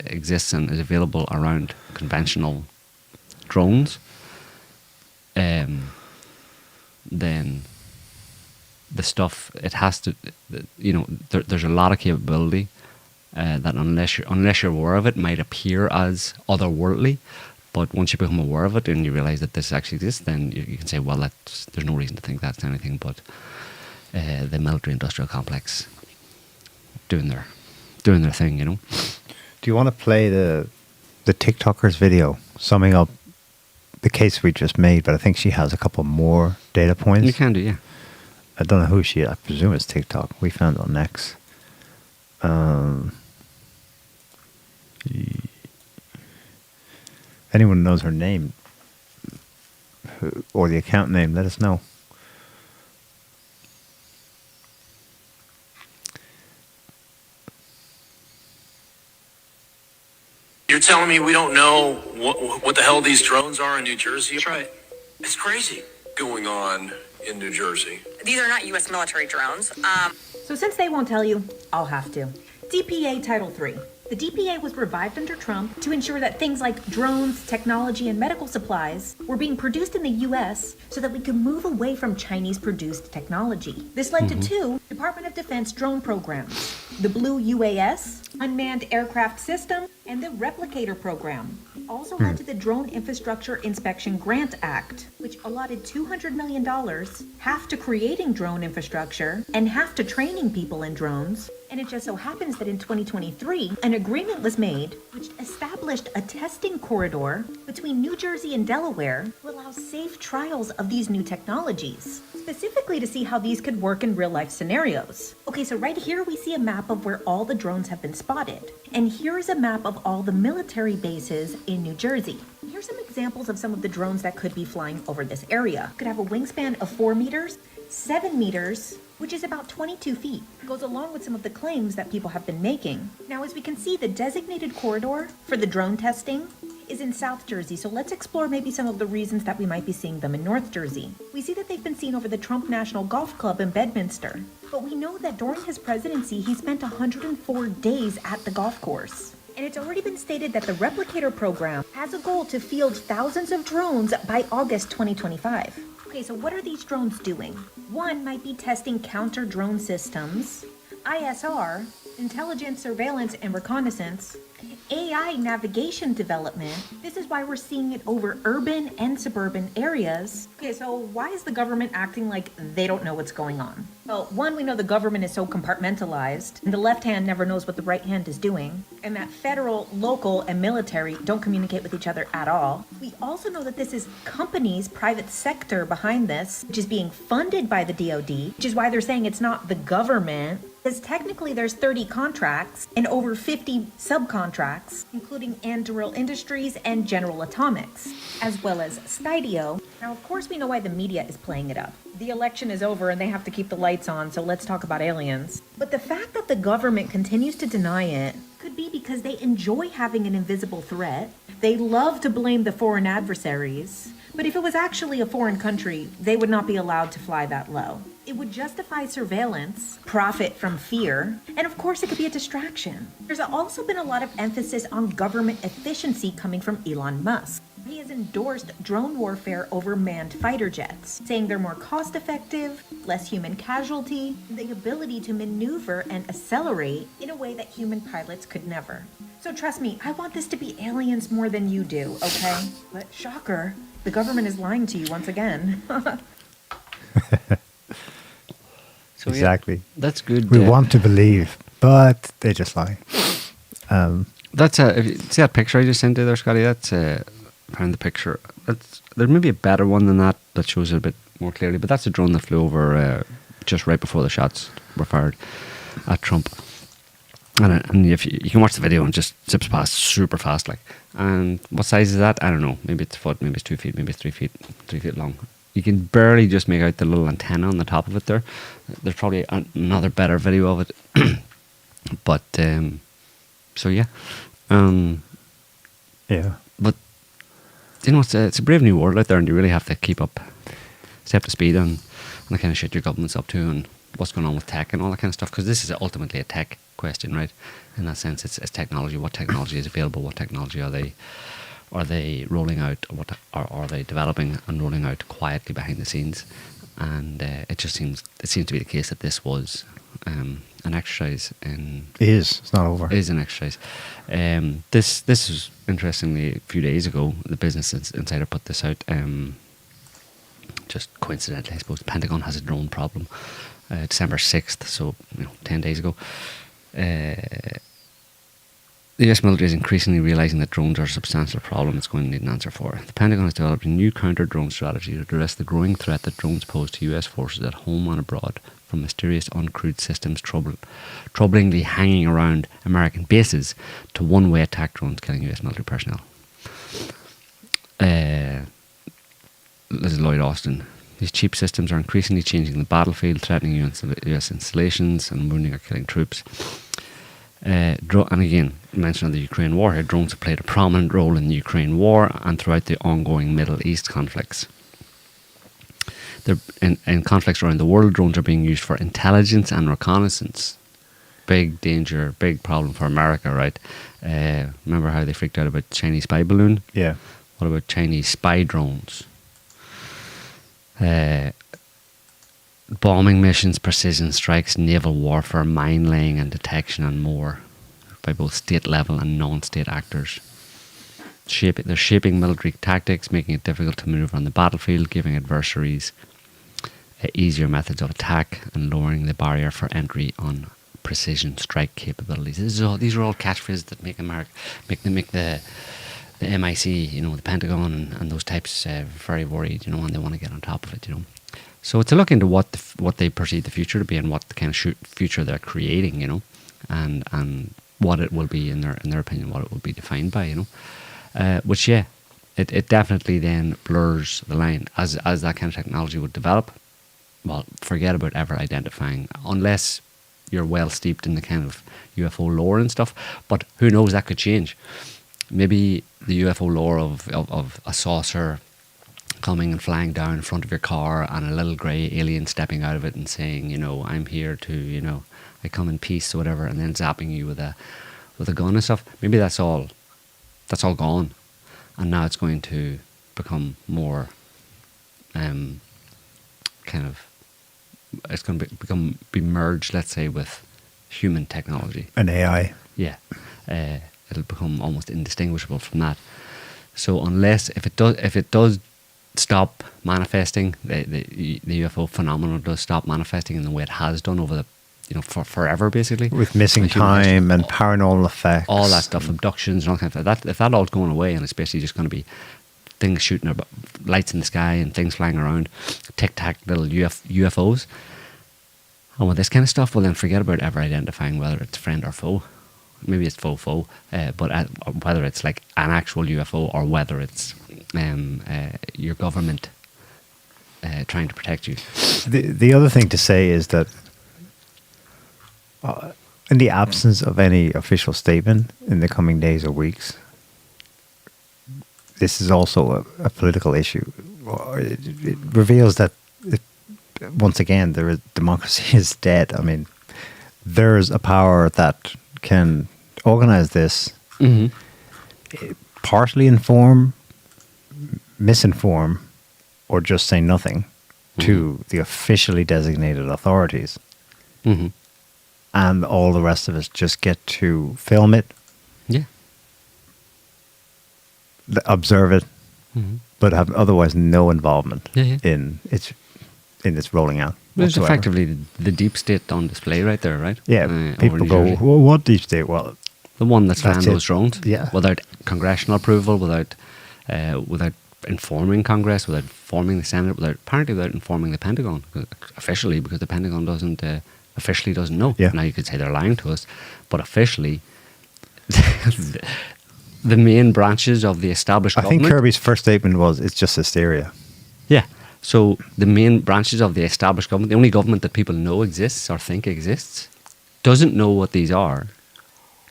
exists and is available around conventional drones, then the stuff, it has to, you know, there's a lot of capability that unless you're aware of it, might appear as otherworldly. But once you become aware of it and you realize that this actually exists, then you can say, well, there's no reason to think that's anything but the military-industrial complex doing their thing, you know. Do you want to play the TikToker's video summing up the case we just made? But I think she has a couple more data points. You can do, yeah. I don't know who she is. I presume it's TikTok. We found it on X. Anyone knows her name or the account name, let us know. You're telling me we don't know what the hell these drones are in New Jersey? That's right. It's crazy going on in New Jersey. These are not U.S. military drones. So since they won't tell you, I'll have to. DPA Title III. The DPA was revived under Trump to ensure that things like drones, technology, and medical supplies were being produced in the U.S. so that we could move away from Chinese-produced technology. This led to two Department of Defense drone programs: the Blue UAS, Unmanned Aircraft System, and the Replicator program. Also led to the Drone Infrastructure Inspection Grant Act, which allotted $200 million, half to creating drone infrastructure and half to training people in drones. And it just so happens that in 2023, an agreement was made which established a testing corridor between New Jersey and Delaware to allow safe trials of these new technologies, specifically to see how these could work in real-life scenarios. Okay, so right here we see a map of where all the drones have been spotted. And here is a map of all the military bases in New Jersey. Here's some examples of some of the drones that could be flying over this area. Could have a wingspan of 4 meters, 7 meters, which is about 22 feet. It goes along with some of the claims that people have been making. Now, as we can see, the designated corridor for the drone testing is in South Jersey, so let's explore maybe some of the reasons that we might be seeing them in North Jersey. We see that they've been seen over the Trump National Golf Club in Bedminster, but we know that during his presidency, he spent 104 days at the golf course. And it's already been stated that the Replicator program has a goal to field thousands of drones by August 2025. Okay, so what are these drones doing? One might be testing counter-drone systems, ISR, intelligence, surveillance, and reconnaissance, AI navigation development. This is why we're seeing it over urban and suburban areas. Okay, so why is the government acting like they don't know what's going on? Well, one, we know the government is so compartmentalized, and the left hand never knows what the right hand is doing, and that federal, local, and military don't communicate with each other at all. We also know that this is companies, private sector behind this, which is being funded by the DoD, which is why they're saying it's not the government. Because technically there's 30 contracts and over 50 subcontracts, including Anduril Industries and General Atomics, as well as Stydio. Now, of course, we know why the media is playing it up. The election is over and they have to keep the lights on, so let's talk about aliens. But the fact that the government continues to deny it could be because they enjoy having an invisible threat. They love to blame the foreign adversaries. But if it was actually a foreign country, they would not be allowed to fly that low. It would justify surveillance, profit from fear, and of course it could be a distraction. There's also been a lot of emphasis on government efficiency coming from Elon Musk. He has endorsed drone warfare over manned fighter jets, saying they're more cost-effective, less human casualty, the ability to maneuver and accelerate in a way that human pilots could never. So trust me, I want this to be aliens more than you do, okay? But shocker, the government is lying to you once again. So, Exactly. Yeah, that's good. We want to believe, but they just lie. That's if you see that picture I just sent you there, Scotty. That's found the picture. There may be a better one than that that shows it a bit more clearly, but that's a drone that flew over just right before the shots were fired at Trump. And if you can watch the video and just zips past super fast, like. And what size is that? I don't know. Maybe it's a foot, maybe it's 2 feet, maybe it's 3 feet, 3 feet long. You can barely just make out the little antenna on the top of it there. There's probably another better video of it. But, so yeah. Yeah. But, you know, it's a brave new world out there, and you really have to stay up to speed on the kind of shit your government's up to and what's going on with tech and all that kind of stuff. Because this is ultimately a tech question, right? In that sense, it's technology. What technology is available? What technology are they rolling out? What are they developing and rolling out quietly behind the scenes? and it seems to be the case that this was an exercise in. It is. It's not over. It is an exercise. This was interestingly a few days ago. The Business Insider put this out. Just coincidentally, I suppose the Pentagon has a drone problem. December 6th, so 10 days ago. The US military is increasingly realising that drones are a substantial problem it's going to need an answer for. The Pentagon has developed a new counter-drone strategy to address the growing threat that drones pose to US forces at home and abroad from mysterious uncrewed systems troublingly hanging around American bases to one-way attack drones killing US military personnel. This is Lloyd Austin. These cheap systems are increasingly changing the battlefield, threatening US installations and wounding or killing troops. And again, mention of the Ukraine war here, drones have played a prominent role in the Ukraine war and throughout the ongoing Middle East conflicts. In conflicts around the world, drones are being used for intelligence and reconnaissance. Big danger, big problem for America, right? Remember how they freaked out about the Chinese spy balloon? Yeah. What about Chinese spy drones? Bombing missions, precision strikes, naval warfare, mine laying and detection and more by both state level and non-state actors. They're shaping military tactics, making it difficult to maneuver on the battlefield, giving adversaries easier methods of attack and lowering the barrier for entry on precision strike capabilities. These are all catchphrases that make America, make the MIC, the Pentagon and those types very worried, and they want to get on top of it, So it's a look into what they perceive the future to be and what the kind of future they're creating, and what it will be in their opinion, what it will be defined by, which it definitely then blurs the line as that kind of technology would develop. Well, forget about ever identifying, unless you're well steeped in the kind of UFO lore and stuff. But who knows, that could change. Maybe the UFO lore of a saucer coming and flying down in front of your car and a little grey alien stepping out of it and saying, I'm here to, I come in peace or whatever, and then zapping you with a gun and stuff. Maybe that's all gone, and now it's going to become more it's going to be merged, let's say, with human technology and AI. Yeah, it'll become almost indistinguishable from that. So unless if it does stop manifesting, the UFO phenomenon does stop manifesting in the way it has done over the for forever, basically, with missing time and paranormal effects, all that stuff, abductions and all kinds of that. If that all's going away and it's basically just going to be things shooting about, lights in the sky and things flying around, tic-tac little UFOs, and with this kind of stuff, well then forget about ever identifying whether it's friend or foe. Maybe it's foe, but whether it's like an actual UFO or whether it's your government trying to protect you. The other thing to say is that in the absence of any official statement in the coming days or weeks, this is also a political issue. It reveals that, once again, democracy is dead. I mean, there's a power that can organize this, partially inform, misinform, or just say nothing to the officially designated authorities. And all the rest of us just get to film it, observe it, but have otherwise no involvement in its rolling out. There's effectively the deep state on display right there, right? Yeah, people go, well, what deep state? Well, the one that's flying those drones, without congressional approval, without informing Congress, without informing the Senate, apparently without informing the Pentagon officially, because the Pentagon doesn't know. Yeah. Now you could say they're lying to us, but officially, the main branches of the established government. I think Kirby's first statement was, "It's just hysteria." Yeah. So the main branches of the established government, the only government that people know exists or think exists, doesn't know what these are,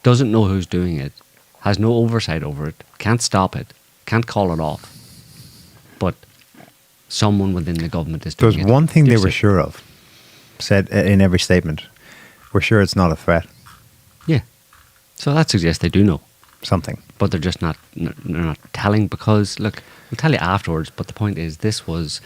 doesn't know who's doing it, has no oversight over it, can't stop it, can't call it off. But someone within the government is doing it. There's one thing they were sure of, said in every statement. We're sure it's not a threat. Yeah. So that suggests they do know something, but they're just not telling, because look, we'll tell you afterwards, but the point is this was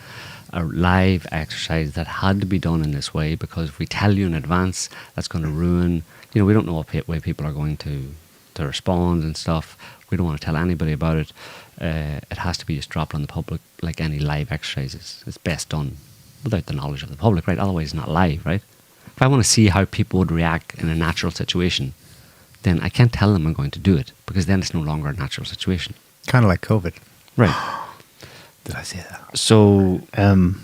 a live exercise that had to be done in this way, because if we tell you in advance, that's going to ruin, we don't know what way people are going to respond and stuff. We don't want to tell anybody about it. It has to be just dropped on the public like any live exercises. It's best done without the knowledge of the public, right? Otherwise it's not live, right? If I want to see how people would react in a natural situation, then I can't tell them I'm going to do it, because then it's no longer a natural situation. Kind of like COVID. Right. Did I say that? So, and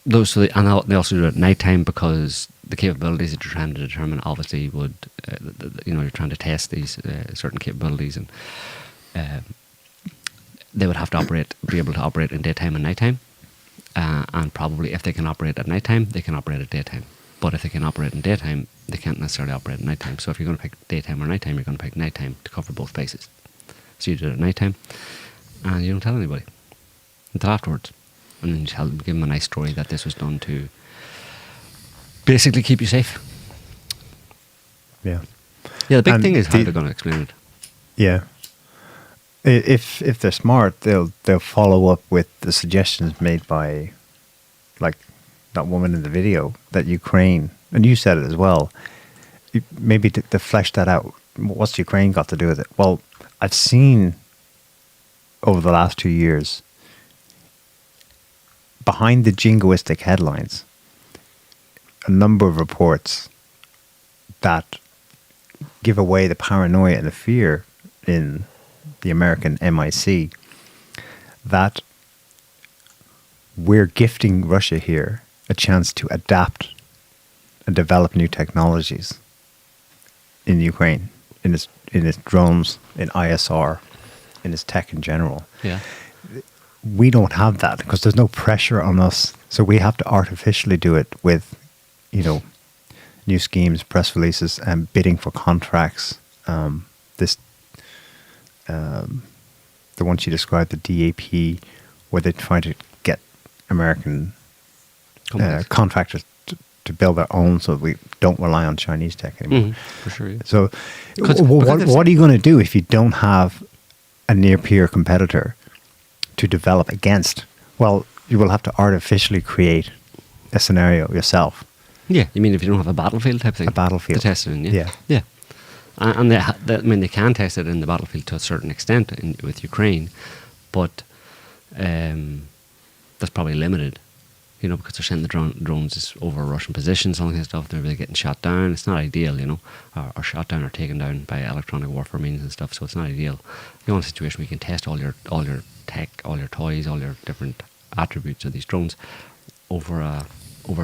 they also do it at night time, because the capabilities that you're trying to determine obviously would, you're trying to test these certain capabilities, and they would have to be able to operate in daytime and nighttime, and probably if they can operate at nighttime, they can operate at daytime. But if they can operate in daytime, they can't necessarily operate at nighttime. So if you're going to pick daytime or nighttime, you're going to pick nighttime to cover both bases. So you do it at nighttime, and you don't tell anybody until afterwards. And then you give them a nice story that this was done to basically keep you safe. Yeah. Yeah, the big And thing is how they're going to explain it. Yeah. If they're smart, they'll follow up with the suggestions made by, like, that woman in the video, that Ukraine, and you said it as well, maybe to flesh that out. What's Ukraine got to do with it? Well, I've seen over the last 2 years, behind the jingoistic headlines, a number of reports that give away the paranoia and the fear in the American MIC that we're gifting Russia here a chance to adapt and develop new technologies in Ukraine, in its drones, in ISR, in its tech in general. Yeah. We don't have that because there's no pressure on us. So we have to artificially do it with, new schemes, press releases, and bidding for contracts. The one she described, the DAP, where they're trying to get American contractors to build their own, so we don't rely on Chinese tech anymore. For sure. Yeah. So, what are you going to do if you don't have a near-peer competitor to develop against? Well, you will have to artificially create a scenario yourself. Yeah, you mean if you don't have a battlefield type thing? A battlefield. To test it in, yeah. Yeah. Yeah. And they can test it in the battlefield to a certain extent with Ukraine, but that's probably limited, because they're sending the drones over Russian positions, all that kind of stuff. They're really getting shot down. It's not ideal, or shot down or taken down by electronic warfare means and stuff. So it's not ideal. You want a situation where you can test all your tech, all your toys, all your different attributes of these drones over a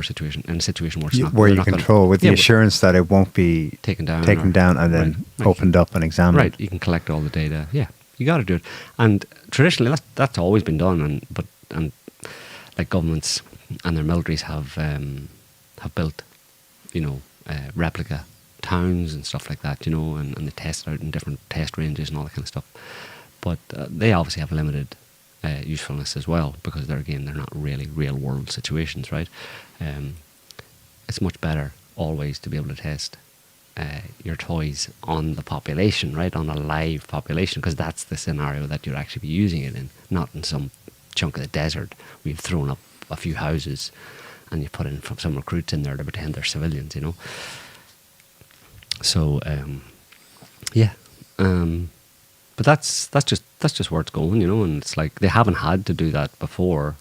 situation, in a situation where it's not, where you control with the assurance that it won't be taken down and then opened up and examined. Right, you can collect all the data. Yeah, you got to do it. And traditionally, that's always been done. And like governments and their militaries have built, replica towns and stuff like that. And they test out in different test ranges and all that kind of stuff. But they obviously have limited usefulness as well, because they're not really real world situations, right? It's much better always to be able to test your toys on the population, right, on a live population, because that's the scenario that you'd actually be using it in, not in some chunk of the desert where you've thrown up a few houses and you put in some recruits in there to pretend they're civilians, So but that's just where it's going, and it's like they haven't had to do that before,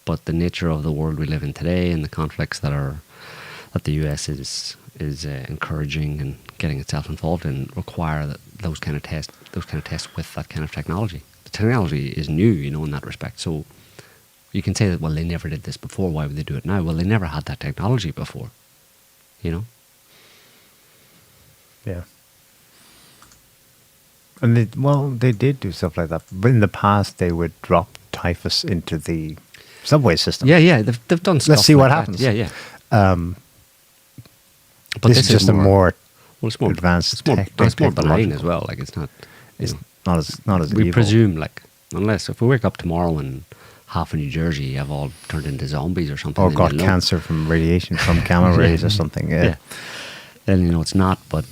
but the nature of the world we live in today and the conflicts that the US is encouraging and getting itself involved in require that those kind of tests with that kind of technology. The technology is new, in that respect. So you can say that, well, they never did this before, why would they do it now? Well, they never had that technology before, Yeah. And they did do stuff like that. But in the past, they would drop typhus into the subway system. Yeah, they've done stuff. Let's see like what that. happens. Yeah. But this is just a more advanced it's more benign as well. Like it's not not as we evil. presume, unless if we wake up tomorrow and half of New Jersey have all turned into zombies or something, or got cancer from radiation from gamma rays or something. Yeah. Then it's not. But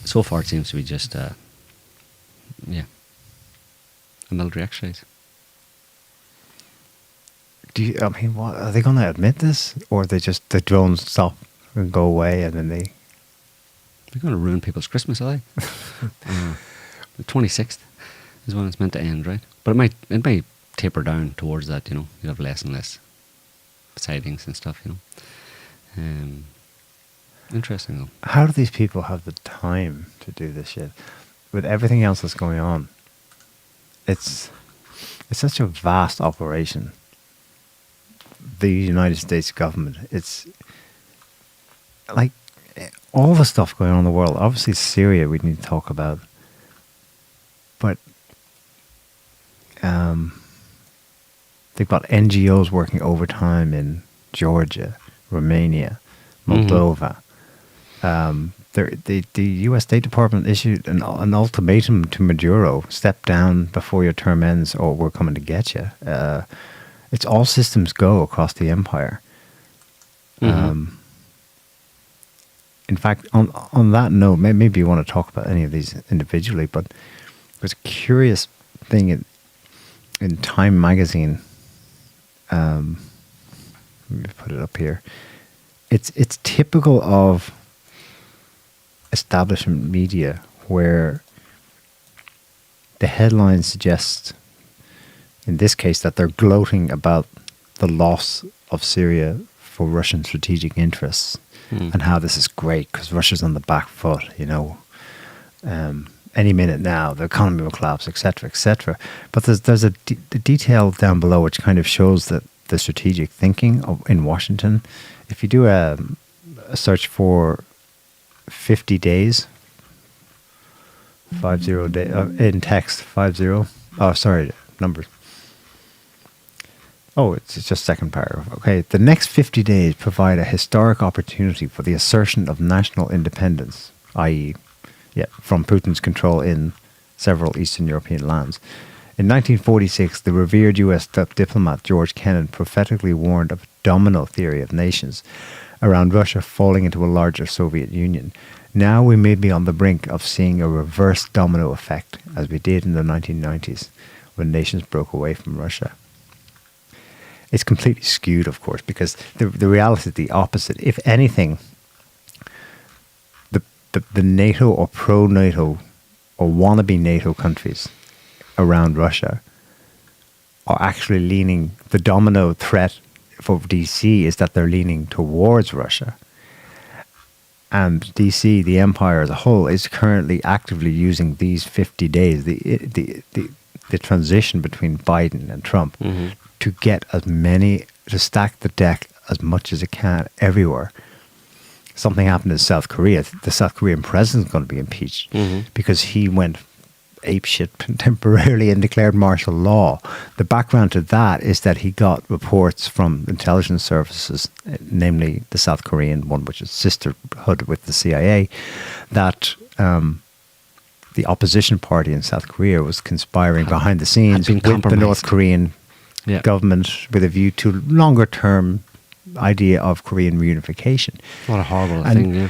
so far it seems to be just a military exercise. I mean, what are they going to admit this, or they just the drones stop and go away, and then they're going to ruin people's Christmas, are they? The 26th is when it's meant to end, right? But it might taper down towards that. You have less and less sightings and stuff. Interesting though. How do these people have the time to do this shit with everything else that's going on? It's such a vast operation. The United States government. It's like all the stuff going on in the world. Obviously, Syria we need to talk about, but they've got NGOs working overtime in Georgia, Romania, Moldova. The U.S. State Department issued an ultimatum to Maduro: step down before your term ends, or we're coming to get you. It's all systems go across the empire. In fact, on that note, maybe you want to talk about any of these individually, but there's a curious thing in Time magazine. Let me put it up here. It's typical of establishment media where the headline suggests, in this case, that they're gloating about the loss of Syria for Russian strategic interests and how this is great because Russia's on the back foot, any minute now the economy will collapse, etc., etc. But there's a detail down below which kind of shows that the strategic thinking in Washington. If you do a search for 50 days, 50 day in text 50. Oh, sorry, numbers. Oh, it's just second paragraph. Okay, the next 50 days provide a historic opportunity for the assertion of national independence, i.e., from Putin's control in several Eastern European lands. In 1946, the revered U.S. diplomat George Kennan prophetically warned of a domino theory of nations around Russia falling into a larger Soviet Union. Now we may be on the brink of seeing a reverse domino effect, as we did in the 1990s, when nations broke away from Russia. It's completely skewed, of course, because the reality is the opposite. If anything, the NATO or pro-NATO or wannabe NATO countries around Russia are actually leaning, the domino threat for DC is that they're leaning towards Russia. And DC, the empire as a whole, is currently actively using these 50 days, the transition between Biden and Trump, to get to stack the deck as much as it can everywhere. Something happened in South Korea. The South Korean president is going to be impeached because he went apeshit temporarily and declared martial law. The background to that is that he got reports from intelligence services, namely the South Korean one, which is sisterhood with the CIA, that the opposition party in South Korea was conspiring behind the scenes with the North Korean government with a view to longer-term idea of Korean reunification. What a horrible thing, yeah.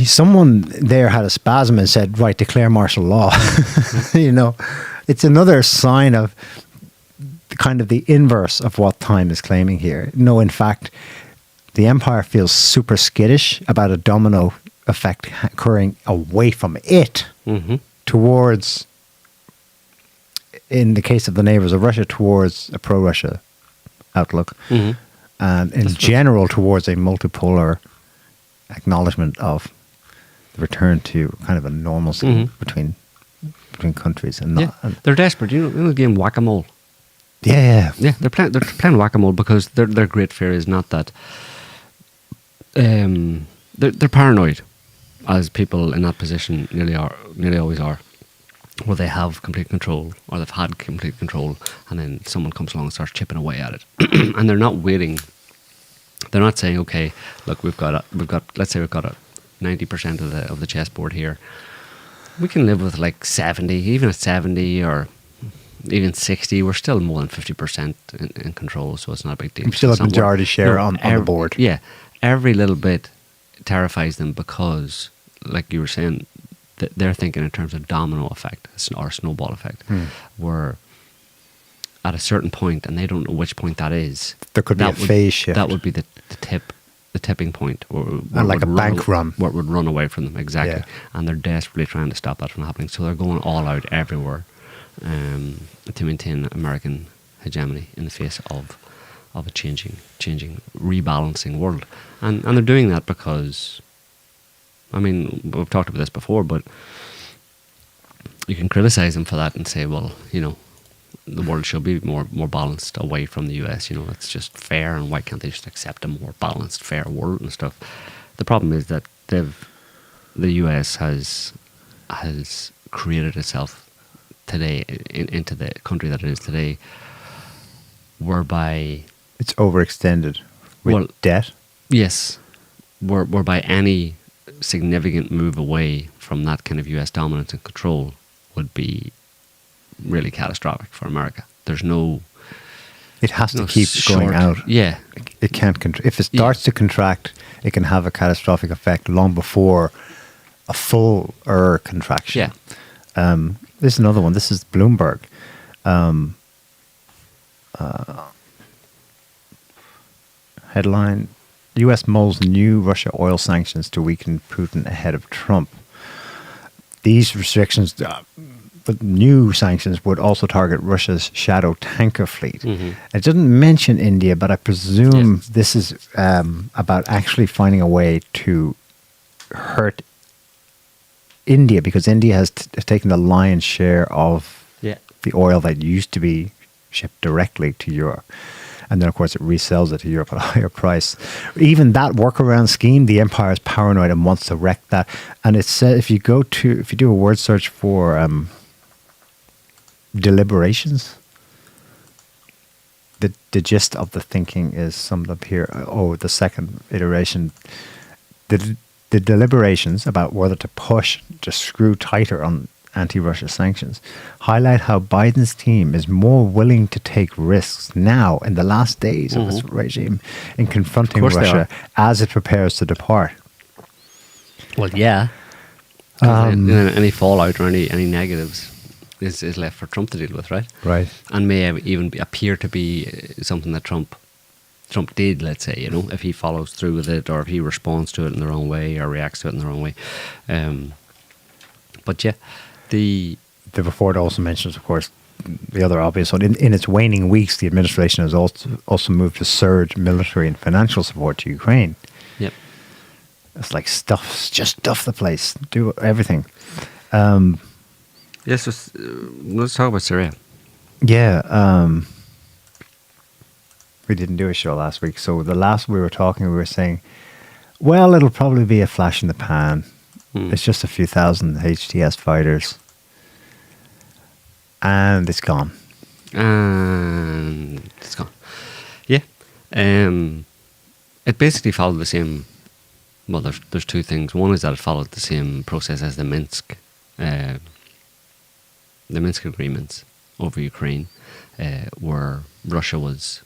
Someone there had a spasm and said, right, declare martial law. It's another sign of kind of the inverse of what Time is claiming here. No, in fact, the empire feels super skittish about a domino effect occurring away from it towards, in the case of the neighbors of Russia, towards a pro-Russia outlook. And in general, towards a multipolar acknowledgement of the return to kind of a normalcy between countries. And they're desperate. You know the game Whack-A-Mole? Yeah. They're playing Whack-A-Mole because their great fear is not that they're paranoid, as people in that position nearly always are, where they have complete control or they've had complete control, and then someone comes along and starts chipping away at it, and they're not waiting. They're not saying, okay, look, let's say we've got a 90% of the chessboard here. We can live with like 70, even at 70 or even 60. We're still more than 50% in control, so it's not a big deal. We still have majority share on the board. Yeah, every little bit terrifies them because, like you were saying, they're thinking in terms of domino effect or snowball effect, where at a certain point, and they don't know which point that is. There could be a phase shift. That would be the tipping point, And like a bank run. Where it would run away from them, exactly. Yeah. And they're desperately trying to stop that from happening. So they're going all out everywhere to maintain American hegemony in the face of a changing, rebalancing world. And they're doing that because, I mean, we've talked about this before, but you can criticize them for that and say, well, you know, the world should be more balanced away from the US. You know, it's just fair, and why can't they just accept a more balanced, fair world and stuff? The problem is that the US has created itself today into the country that it is today, whereby It's overextended with debt. Yes, whereby any significant move away from that kind of US dominance and control would be really catastrophic for America. There's no... It has to keep going out. Yeah. It can't... if it starts to contract, it can have a catastrophic effect long before a full contraction. Yeah. This is another one. This is Bloomberg. Headline: U.S. mulls new Russia oil sanctions to weaken Putin ahead of Trump. These restrictions, the new sanctions, would also target Russia's shadow tanker fleet. Mm-hmm. It doesn't mention India, but I presume this is about actually finding a way to hurt India, because India has taken the lion's share of the oil that used to be shipped directly to Europe. And then, of course, it resells it to Europe at a higher price. Even that workaround scheme, the empire is paranoid and wants to wreck that. And it says, if you do a word search for deliberations, the gist of the thinking is summed up here. Oh, the second iteration. The deliberations about whether to screw tighter on anti-Russia sanctions highlight how Biden's team is more willing to take risks now in the last days of this regime in confronting Russia as it prepares to depart. Well, yeah. Any fallout or any negatives is left for Trump to deal with, right? Right. And may even appear to be something that Trump did, let's say, you know, if he follows through with it, or if he responds to it in the wrong way or reacts to it in the wrong way. But yeah, the report also mentions, of course, the other obvious one. In its waning weeks, the administration has also moved to surge military and financial support to Ukraine. Yep. It's like just stuff the place, do everything. Yes, let's talk about Syria. Yeah. We didn't do a show last week, so the last we were talking, we were saying, well, it'll probably be a flash in the pan. It's just a few thousand HTS fighters. And it's gone. Yeah. It basically followed the same... Well, there's two things. One is that it followed the same process as the Minsk agreements over Ukraine, where Russia was...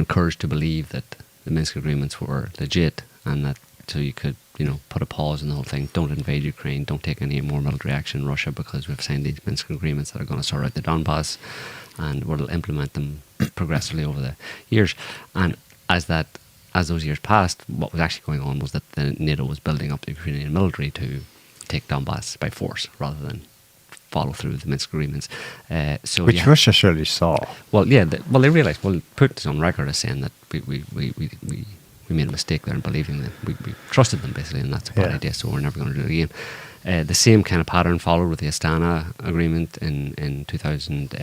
encouraged to believe that the Minsk agreements were legit, and that so you could, put a pause in the whole thing. Don't invade Ukraine. Don't take any more military action in Russia, because we've signed these Minsk agreements that are going to sort out the Donbass, and we'll implement them progressively over the years. And as those years passed, what was actually going on was that the NATO was building up the Ukrainian military to take Donbass by force rather than follow through the Minsk agreements. Which Russia surely saw. Well, yeah. They realised. Well, Putin's on record as saying that we made a mistake there in believing that we trusted them, basically, and that's a bad idea. So we're never going to do it again. The same kind of pattern followed with the Astana agreement in 2000.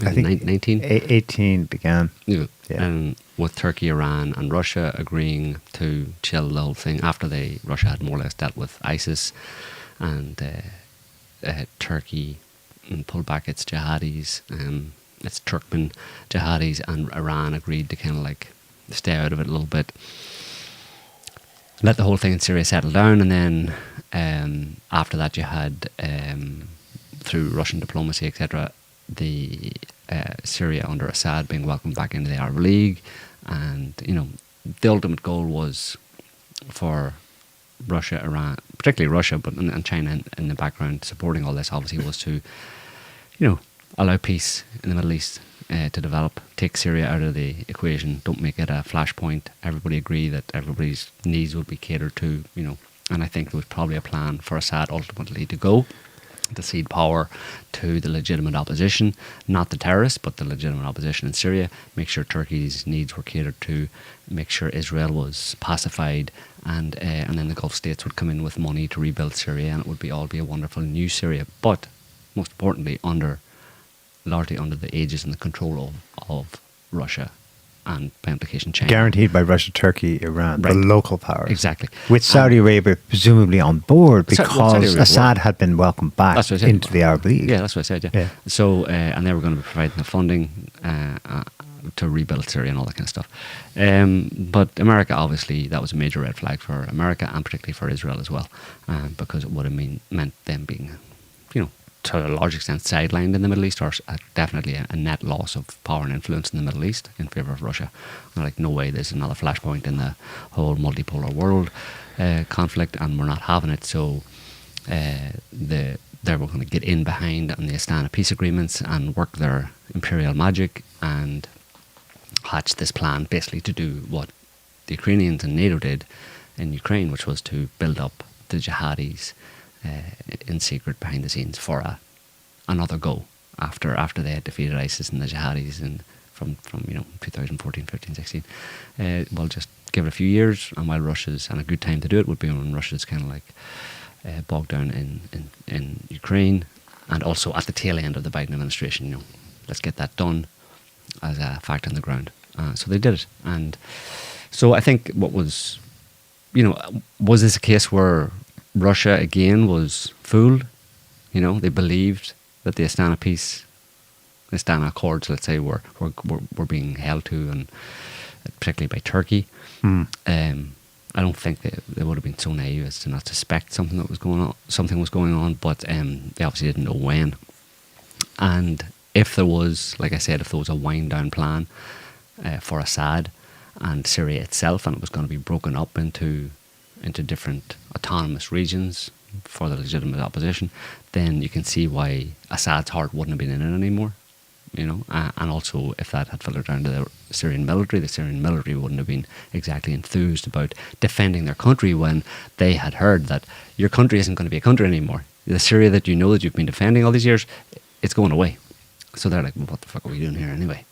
I think 18 began. Yeah. And with Turkey, Iran, and Russia agreeing to chill the whole thing after Russia had more or less dealt with ISIS, and Turkey pulled back its jihadis, its Turkmen jihadis, and Iran agreed to kind of like stay out of it a little bit, let the whole thing in Syria settle down, and then after that you had, through Russian diplomacy, etc., the Syria under Assad being welcomed back into the Arab League, and the ultimate goal was for Russia, Iran, particularly Russia, but and China in the background supporting all this, obviously, was to, allow peace in the Middle East to develop, take Syria out of the equation, don't make it a flashpoint. Everybody agree that everybody's needs would be catered to, and I think there was probably a plan for Assad ultimately to cede power to the legitimate opposition, not the terrorists, but the legitimate opposition in Syria, make sure Turkey's needs were catered to, make sure Israel was pacified, and then the Gulf states would come in with money to rebuild Syria, and it would all be a wonderful new Syria. But most importantly, largely under the aegis and the control of Russia and by implication China. Guaranteed by Russia, Turkey, Iran, Right. the local powers. Exactly. With Saudi Arabia presumably on board Saudi because Arabia Assad had been welcomed back That's what I said. into the Arab League. Yeah, that's what I said, yeah. So, and they were going to be providing the funding to rebuild Syria and all that kind of stuff. But America, obviously, that was a major red flag for America and particularly for Israel as well, because it would have meant them being, to a large extent sidelined in the Middle East, or definitely a net loss of power and influence in the Middle East in favour of Russia. And like, no way, there's another flashpoint in the whole multipolar world conflict, and we're not having it. So they were going to get in behind on the Astana peace agreements and work their imperial magic and hatch this plan basically to do what the Ukrainians and NATO did in Ukraine, which was to build up the jihadis in secret behind the scenes for another go after they had defeated ISIS and the jihadis from 2014, 15, 16. Well, just give it a few years, and while Russia's, and a good time to do it would be when Russia's kind of like bogged down in Ukraine, and also at the tail end of the Biden administration. Let's get that done as a fact on the ground. So they did it, and so I think what was, was this a case where Russia again was fooled? They believed that the Astana Accords, let's say, were being held to, and particularly by Turkey. I don't think they would have been so naive as to not suspect something was going on, but they obviously didn't know when. And if there was, like I said, if there was a wind down plan for Assad and Syria itself, and it was going to be broken up into different autonomous regions for the legitimate opposition, then you can see why Assad's heart wouldn't have been in it anymore. And also if that had filtered down to the Syrian military wouldn't have been exactly enthused about defending their country when they had heard that your country isn't going to be a country anymore. The Syria that that you've been defending all these years, it's going away. So they're like, well, what the fuck are we doing here anyway?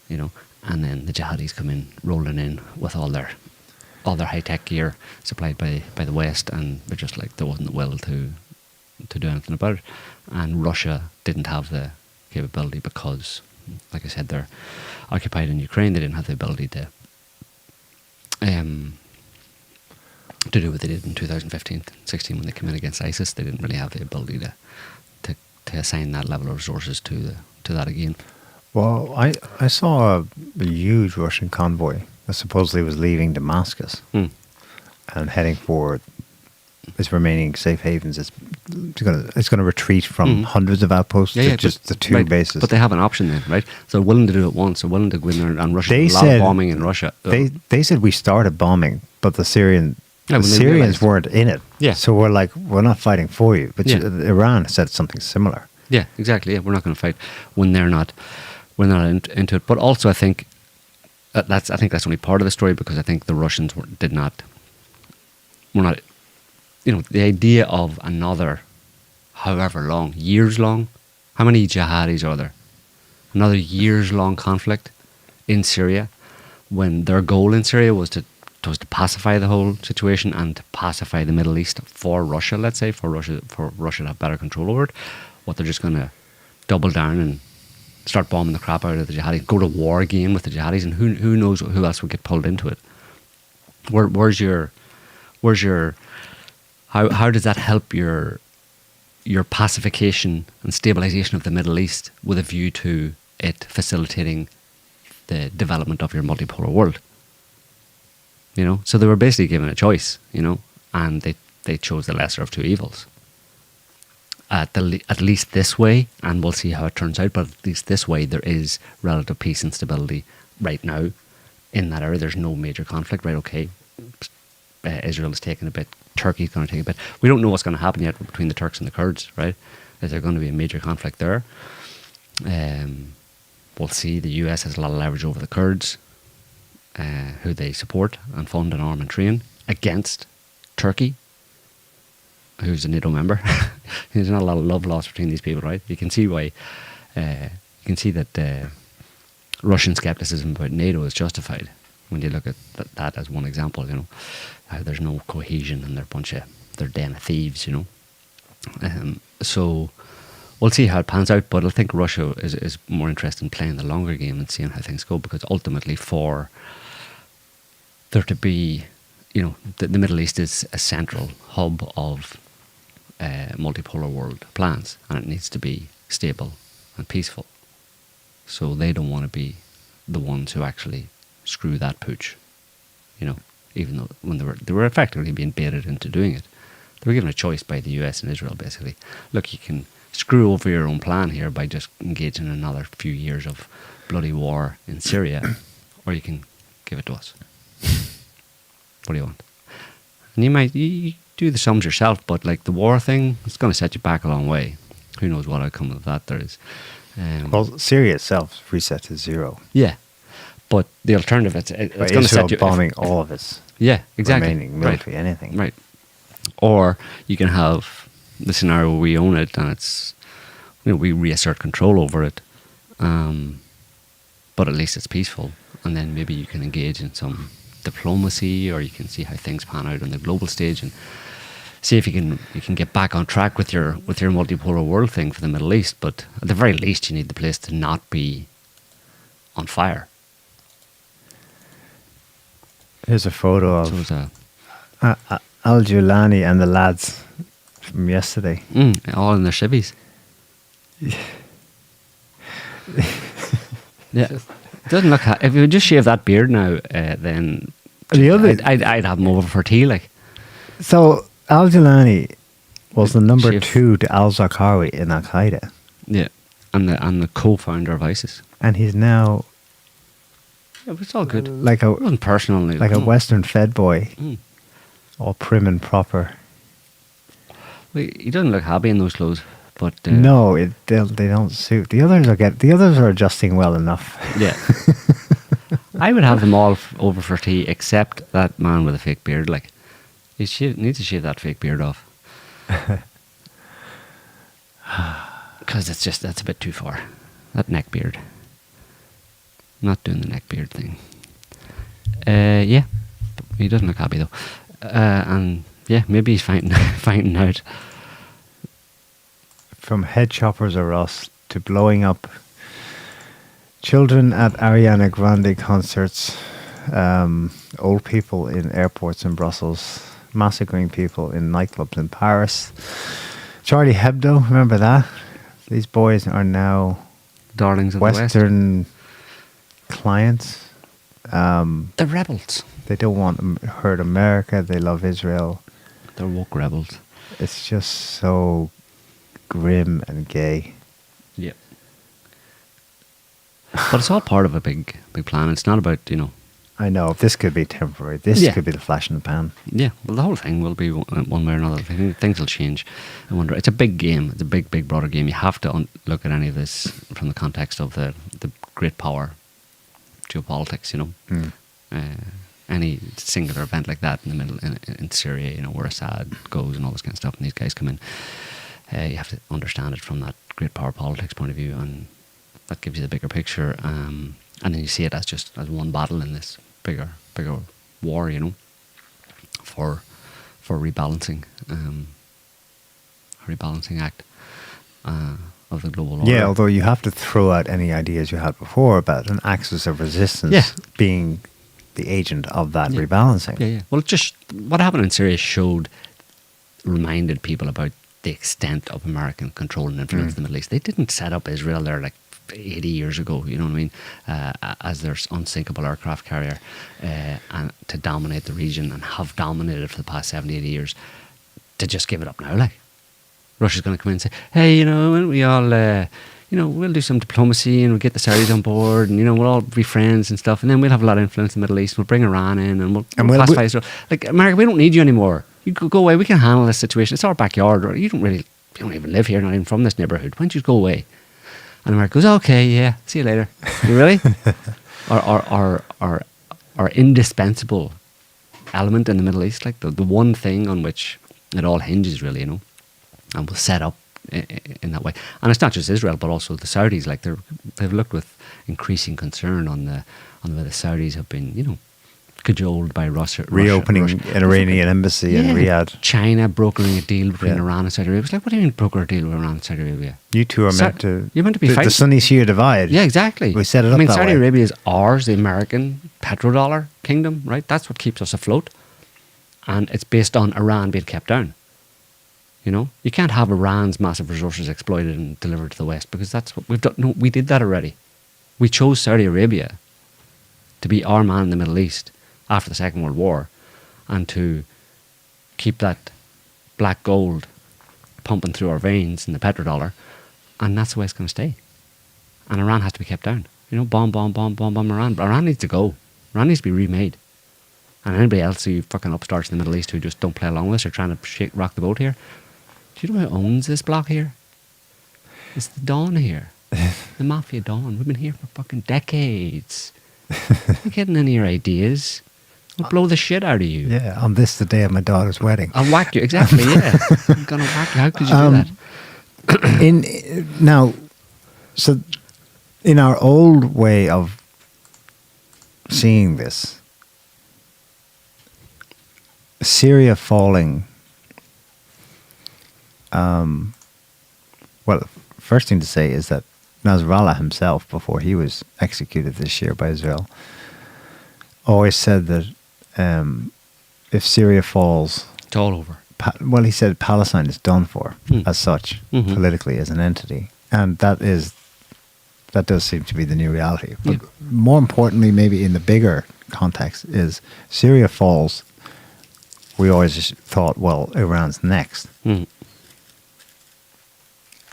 And then the jihadis come in, rolling in with all their high-tech gear supplied by the West, and they're just like, there wasn't the will to do anything about it. And Russia didn't have the capability because, like I said, they're occupied in Ukraine. They didn't have the ability to do what they did in 2015-16 when they came in against ISIS. They didn't really have the ability to assign that level of resources to that again. Well, I saw a huge Russian convoy that supposedly was leaving Damascus and heading for its remaining safe havens. It's going to retreat from hundreds of outposts to just the two bases. But they have an option then, right? So they're willing to do it once. They're willing to go in there, and Russia did a lot of bombing in Russia. They said we started bombing, but the Syrians weren't in it. Yeah. So we're like, we're not fighting for you. But Iran said something similar. Yeah, exactly. Yeah, we're not going to fight when they're not. We're not into it. But also, I think that's only part of the story, because I think the Russians were not. The idea of another, however long, years long, how many jihadis are there? Another years long conflict in Syria, when their goal in Syria was to pacify the whole situation and to pacify the Middle East for Russia, let's say, for Russia to have better control over it. What, they're just going to double down and start bombing the crap out of the jihadis, go to war again with the jihadis, and who knows who else would get pulled into it? Where's your how does that help your pacification and stabilization of the Middle East with a view to it facilitating the development of your multipolar world? So they were basically given a choice, and they chose the lesser of two evils. At least this way, and we'll see how it turns out, but at least this way there is relative peace and stability right now in that area. There's no major conflict, right? Okay, Israel is taking a bit. Turkey's going to take a bit. We don't know what's going to happen yet between the Turks and the Kurds, right? Is there going to be a major conflict there? We'll see. The US has a lot of leverage over the Kurds, who they support and fund and arm and train, against Turkey, who's a NATO member. There's not a lot of love lost between these people, right? You can see why. You can see that Russian skepticism about NATO is justified when you look at that as one example. You know, there's no cohesion and they're den of thieves. You know, so we'll see how it pans out. But I think Russia is more interested in playing the longer game and seeing how things go, because ultimately, for there to be, you know, the Middle East is a central hub of multipolar world plans, and it needs to be stable and peaceful. So they don't want to be the ones who actually screw that pooch, you know, even though when they were effectively being baited into doing it. They were given a choice by the US and Israel, basically. Look, you can screw over your own plan here by just engaging in another few years of bloody war in Syria, or you can give it to us. What do you want? And you do the sums yourself, but like the war thing, it's going to set you back a long way. Who knows what outcome of that there is. Well, Syria itself reset to zero. Yeah, but the alternative, it's going to set you bombing all of its remaining military, anything. Right. Or you can have the scenario where we own it and it's, you know, we reassert control over it, but at least it's peaceful, and then maybe you can engage in some diplomacy, or you can see how things pan out on the global stage and see if you can get back on track with your multipolar world thing for the Middle East. But at the very least, you need the place to not be on fire. Here's a photo of Al-Julani and the lads from yesterday. All in their shivvies. Yeah. It doesn't look. If you would just shave that beard now, then I'd have him over for tea. Like, so Al-Julani was the number 2 to al-Zarqawi in Al-Qaeda. Yeah, and the co-founder of ISIS. And he's now. Yeah, but it's all good. It wasn't personal. Like a Western Fed boy, all prim and proper. Well, he doesn't look happy in those clothes. But no, they don't suit. The others are adjusting well enough. Yeah, I would have them all over for tea, except that man with a fake beard. Like, he needs to shave that fake beard off, because that's a bit too far. That neck beard. Not doing the neck beard thing. Yeah, he doesn't look happy though, and yeah, maybe he's finding out. From head choppers or us to blowing up children at Ariana Grande concerts, old people in airports in Brussels, massacring people in nightclubs in Paris. Charlie Hebdo, remember that? These boys are now darlings of Western clients. They're rebels. They don't want to hurt America. They love Israel. They're woke rebels. It's just so grim and gay. Yeah. But it's all part of a big plan. It's not about, you know. I know, this could be temporary. This could be the flash in the pan. Yeah, well, the whole thing will be one way or another. Things will change. I wonder. It's a big game. It's a big, broader game. You have to look at any of this from the context of the great power geopolitics, you know. Any singular event like that in the middle, in Syria, you know, where Assad goes and all this kind of stuff, and these guys come in. You have to understand it from that great power politics point of view, and that gives you the bigger picture. And then you see it as one battle in this bigger war, you know, for rebalancing, rebalancing act of the global order. Yeah, although you have to throw out any ideas you had before about an axis of resistance being the agent of that rebalancing. Yeah. Well, just what happened in Syria reminded people about the extent of American control and influence in the Middle East. They didn't set up Israel there like 80 years ago, you know what I mean, as their unsinkable aircraft carrier, and to dominate the region, and have dominated for the past 70, 80 years, to just give it up now. Like, Russia's going to come in and say, hey, you know, when we all we'll do some diplomacy and we'll get the Saudis on board and, we'll all be friends and stuff. And then we'll have a lot of influence in the Middle East. We'll bring Iran in and we'll pacify Israel. Like, America, we don't need you anymore. You go away. We can handle this situation. It's our backyard. You don't even live here, not even from this neighborhood. Why don't you go away? And America goes, okay, yeah, see you later. You really? our indispensable element in the Middle East, like the one thing on which it all hinges, really, and we'll set up in that way. And it's not just Israel, but also the Saudis. Like they've looked with increasing concern on the way the Saudis have been, cajoled by Russia. Reopening an Iranian embassy in Riyadh. China brokering a deal between Iran and Saudi Arabia. It's like, what do you mean broker a deal with Iran and Saudi Arabia? You two are meant to... You're meant to be fighting. The Sunni-Shia divide. Yeah, exactly. We set it up that Saudi way. Arabia is ours, the American petrodollar kingdom, right? That's what keeps us afloat. And it's based on Iran being kept down. You can't have Iran's massive resources exploited and delivered to the West, because that's what we've done. No, we did that already. We chose Saudi Arabia to be our man in the Middle East after the Second World War, and to keep that black gold pumping through our veins in the petrodollar, and that's the way it's going to stay. And Iran has to be kept down. Bomb Iran. But Iran needs to go. Iran needs to be remade. And anybody else, you fucking upstarts in the Middle East who just don't play along with us or trying to rock the boat here, do you know who owns this block here? It's the Dawn here. The Mafia Dawn. We've been here for fucking decades. You're getting any of your ideas. I'll blow the shit out of you. Yeah, on this, the day of my daughter's wedding. I'll whack you, exactly, yeah. I'm going to whack you. How could you do that? So in our old way of seeing this, Syria falling, first thing to say is that Nasrallah himself, before he was executed this year by Israel, always said that if Syria falls... It's all over. He said Palestine is done for as such, politically, as an entity. And that does seem to be the new reality. But more importantly, maybe in the bigger context, is Syria falls, we always just thought, well, Iran's next.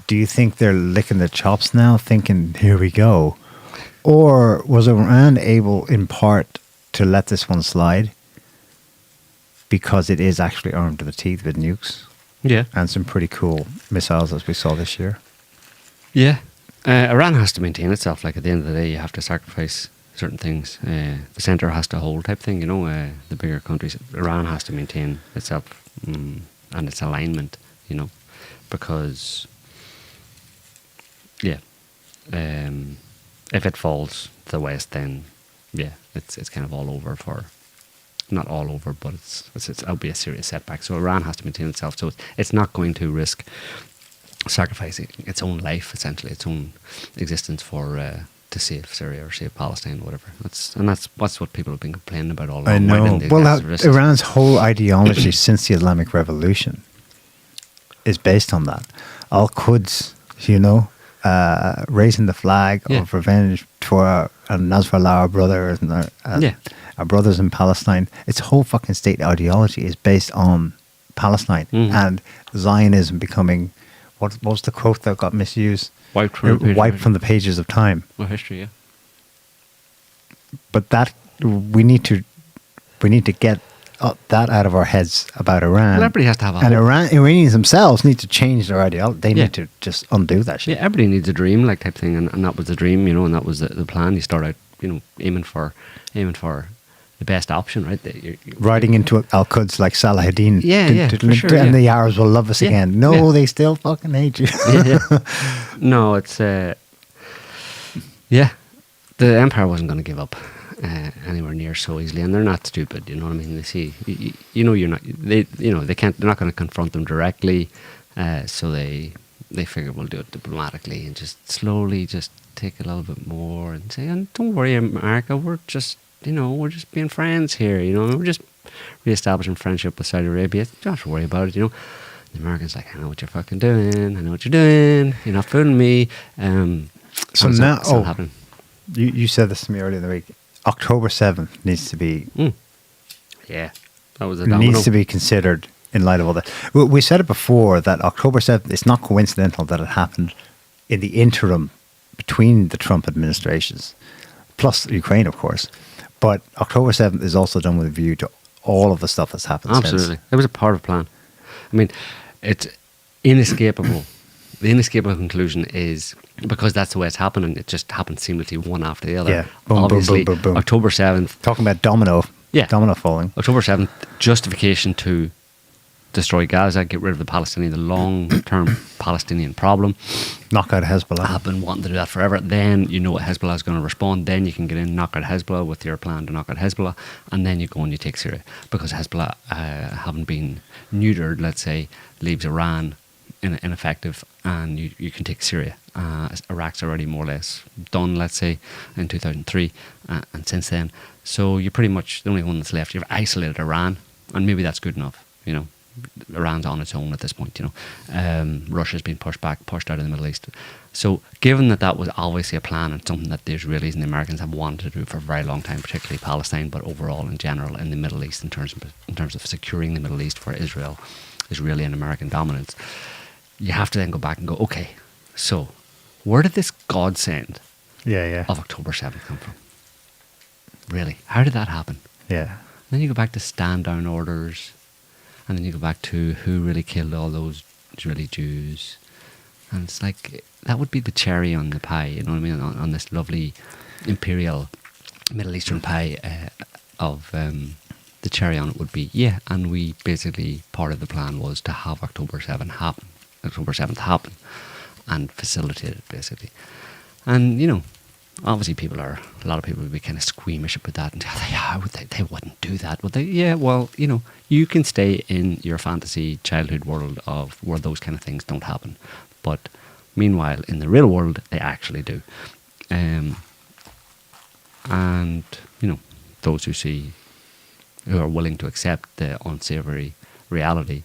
Do you think they're licking their chops now, thinking, here we go? Or was Iran able, in part, to let this one slide because it is actually armed to the teeth with nukes? Yeah. And some pretty cool missiles, as we saw this year. Yeah. Iran has to maintain itself. Like, at the end of the day, you have to sacrifice certain things. The centre has to hold type thing, the bigger countries. Iran has to maintain itself and its alignment, because... Yeah. If it falls to the West, then it's kind of all over for, not all over, but it'll be a serious setback. So Iran has to maintain itself. So it's not going to risk sacrificing its own life, essentially, its own existence to save Syria or save Palestine or whatever. That's what people have been complaining about all along. I know. Well, Iran's whole ideology since the Islamic Revolution is based on that. Al-Quds, raising the flag of revenge for Nasrallah, our brother, and our brothers in Palestine. Its whole fucking state ideology is based on Palestine and Zionism becoming, what was the quote that got misused? Wiped from the pages of time. Well, history, yeah. But that we need to get that out of our heads about Iran. Well, everybody has to have a and Iranians themselves need to change their ideology. They need to just undo that shit. Yeah, everybody needs a dream, like, type thing, and that was the dream, and that was the plan. You start out, aiming for the best option, right? Riding into Al-Quds like Salahuddin. For sure, and the Arabs will love us again. No, they still fucking hate you. No, it's the empire wasn't going to give up anywhere near so easily, and they're not stupid. You know what I mean? They see, you're not. They can't. They're not going to confront them directly, so they figure we'll do it diplomatically and just slowly just take a little bit more and say, and don't worry, America, we're just being friends here. We're just re-establishing friendship with Saudi Arabia. You don't have to worry about it. The Americans like, I know what you're fucking doing. I know what you're doing. You're not fooling me. So now, happening. You said this to me earlier in the week. October 7th needs to be... Yeah, that was a domino. Needs to be considered in light of all that. We said it before that October 7th, it's not coincidental that it happened in the interim between the Trump administrations, plus Ukraine, of course. But October 7th is also done with a view to all of the stuff that's happened Absolutely. since. It was a part of the plan. I mean, it's inescapable. The inescapable conclusion is, because that's the way it's happening, it just happened seamlessly one after the other. Yeah. Boom, boom, Obviously, boom, boom, boom. October 7th, Talking about domino falling. October 7th, justification to destroy Gaza, get rid of the long-term Palestinian problem. Knock out Hezbollah. I've been wanting to do that forever. Then you know what Hezbollah is going to respond. Then you can get in, knock out Hezbollah with your plan to knock out Hezbollah, and then you go and you take Syria, because Hezbollah, having been neutered, let's say, leaves Iran ineffective, and you can take Syria. Iraq's already more or less done, let's say, in 2003, and since then. So you're pretty much the only one that's left. You've isolated Iran, and maybe that's good enough, you know. Iran's on its own at this point, you know. Russia's been pushed out of the Middle East. So given that was obviously a plan and something that the Israelis and the Americans have wanted to do for a very long time, particularly Palestine, but overall in general in the Middle East, in terms of securing the Middle East for Israeli and American dominance, you have to then go back and go, okay, so where did this godsend of October 7th come from? Really? How did that happen? Yeah. Then you go back to stand down orders, and then you go back to who really killed all those Israeli Jews. And it's like, that would be the cherry on the pie, you know what I mean, on this lovely imperial Middle Eastern pie of the cherry on it would be, and we basically, part of the plan was to have October 7th happen and facilitate it, basically. And, you know, obviously a lot of people would be kind of squeamish about that and say, they wouldn't do that, would they? Yeah, well, you know, you can stay in your fantasy childhood world of where those kind of things don't happen. But meanwhile, in the real world, they actually do. And, you know, those who are willing to accept the unsavory reality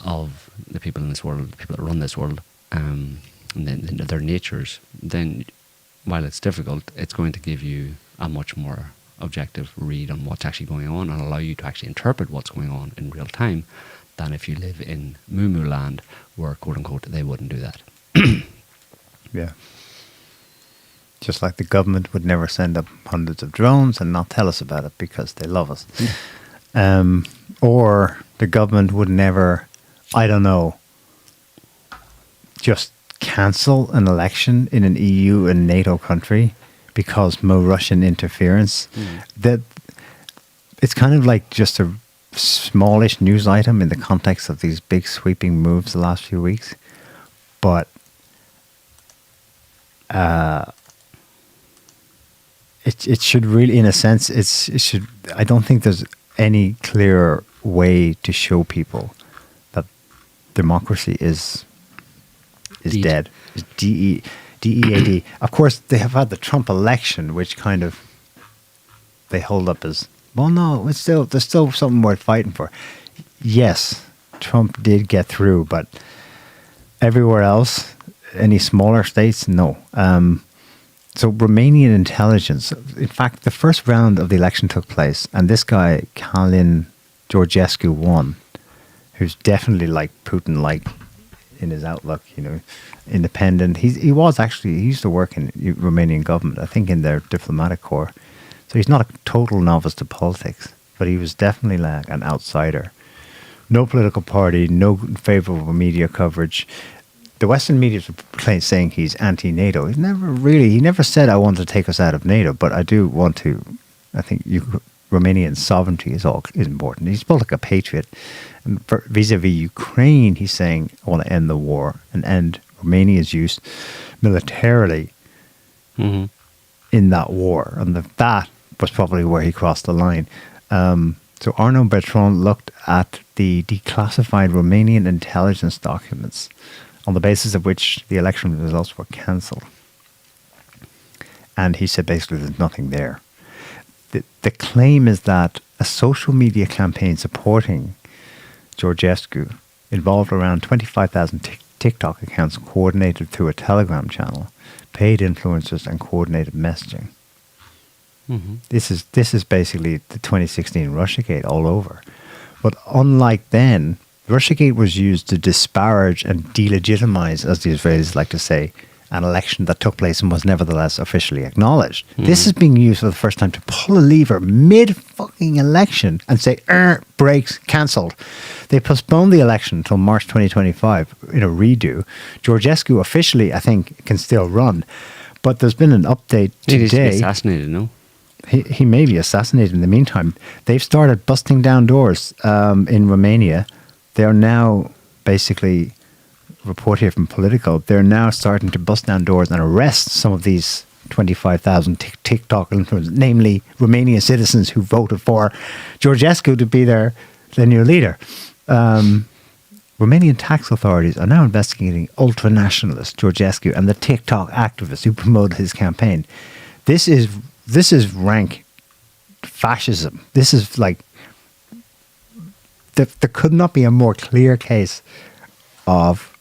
of the people in this world, the people that run this world, and then their natures, then while it's difficult, it's going to give you a much more objective read on what's actually going on and allow you to actually interpret what's going on in real time than if you live in Moo land where, quote unquote, they wouldn't do that. Yeah. Just like the government would never send up hundreds of drones and not tell us about it because they love us. Or the government would never, I don't know, just cancel an election in an EU and NATO country because more Russian interference. That it's kind of like just a smallish news item in the context of these big sweeping moves the last few weeks, but it should really, in a sense, it should. I don't think there's any clearer way to show people that democracy is dead. It's DEAD. Of course, they have had the Trump election, which kind of they hold up as, well, no, there's still something worth fighting for. Yes, Trump did get through, but everywhere else, any smaller states, no. So Romanian intelligence, in fact, the first round of the election took place, and this guy, Calin Georgescu, won, who's definitely like Putin-like in his outlook, you know, independent. He used to work in Romanian government, I think in their diplomatic corps. So he's not a total novice to politics, but he was definitely like an outsider. No political party, no favorable media coverage. The Western media were saying he's anti-NATO. He never said, I want to take us out of NATO, but I do want to, I think Romanian sovereignty is important. He's both like a patriot. And vis-a-vis Ukraine, he's saying, I want to end the war and end Romania's use militarily in that war. And that was probably where he crossed the line. So Arnaud Bertrand looked at the declassified Romanian intelligence documents on the basis of which the election results were cancelled. And he said basically there's nothing there. The claim is that a social media campaign supporting Georgescu involved around 25,000 TikTok accounts coordinated through a Telegram channel, paid influencers, and coordinated messaging. This is basically the 2016 Russiagate all over. But unlike then, Russiagate was used to disparage and delegitimize, as the Israelis like to say, an election that took place and was nevertheless officially acknowledged. This is being used for the first time to pull a lever mid-fucking election and say, brakes, cancelled. They postponed the election until March 2025 in a redo. Georgescu officially, I think, can still run. But there's been an update He needs to be today. assassinated, no? He may be assassinated in the meantime. They've started busting down doors in Romania. They are now basically, report here from Political, they're now starting to bust down doors and arrest some of these 25,000 TikTok influencers, namely Romanian citizens who voted for Georgescu to be their new leader. Romanian tax authorities are now investigating ultra-nationalist Georgescu and the TikTok activists who promoted his campaign. This is rank fascism. This is like, there could not be a more clear case of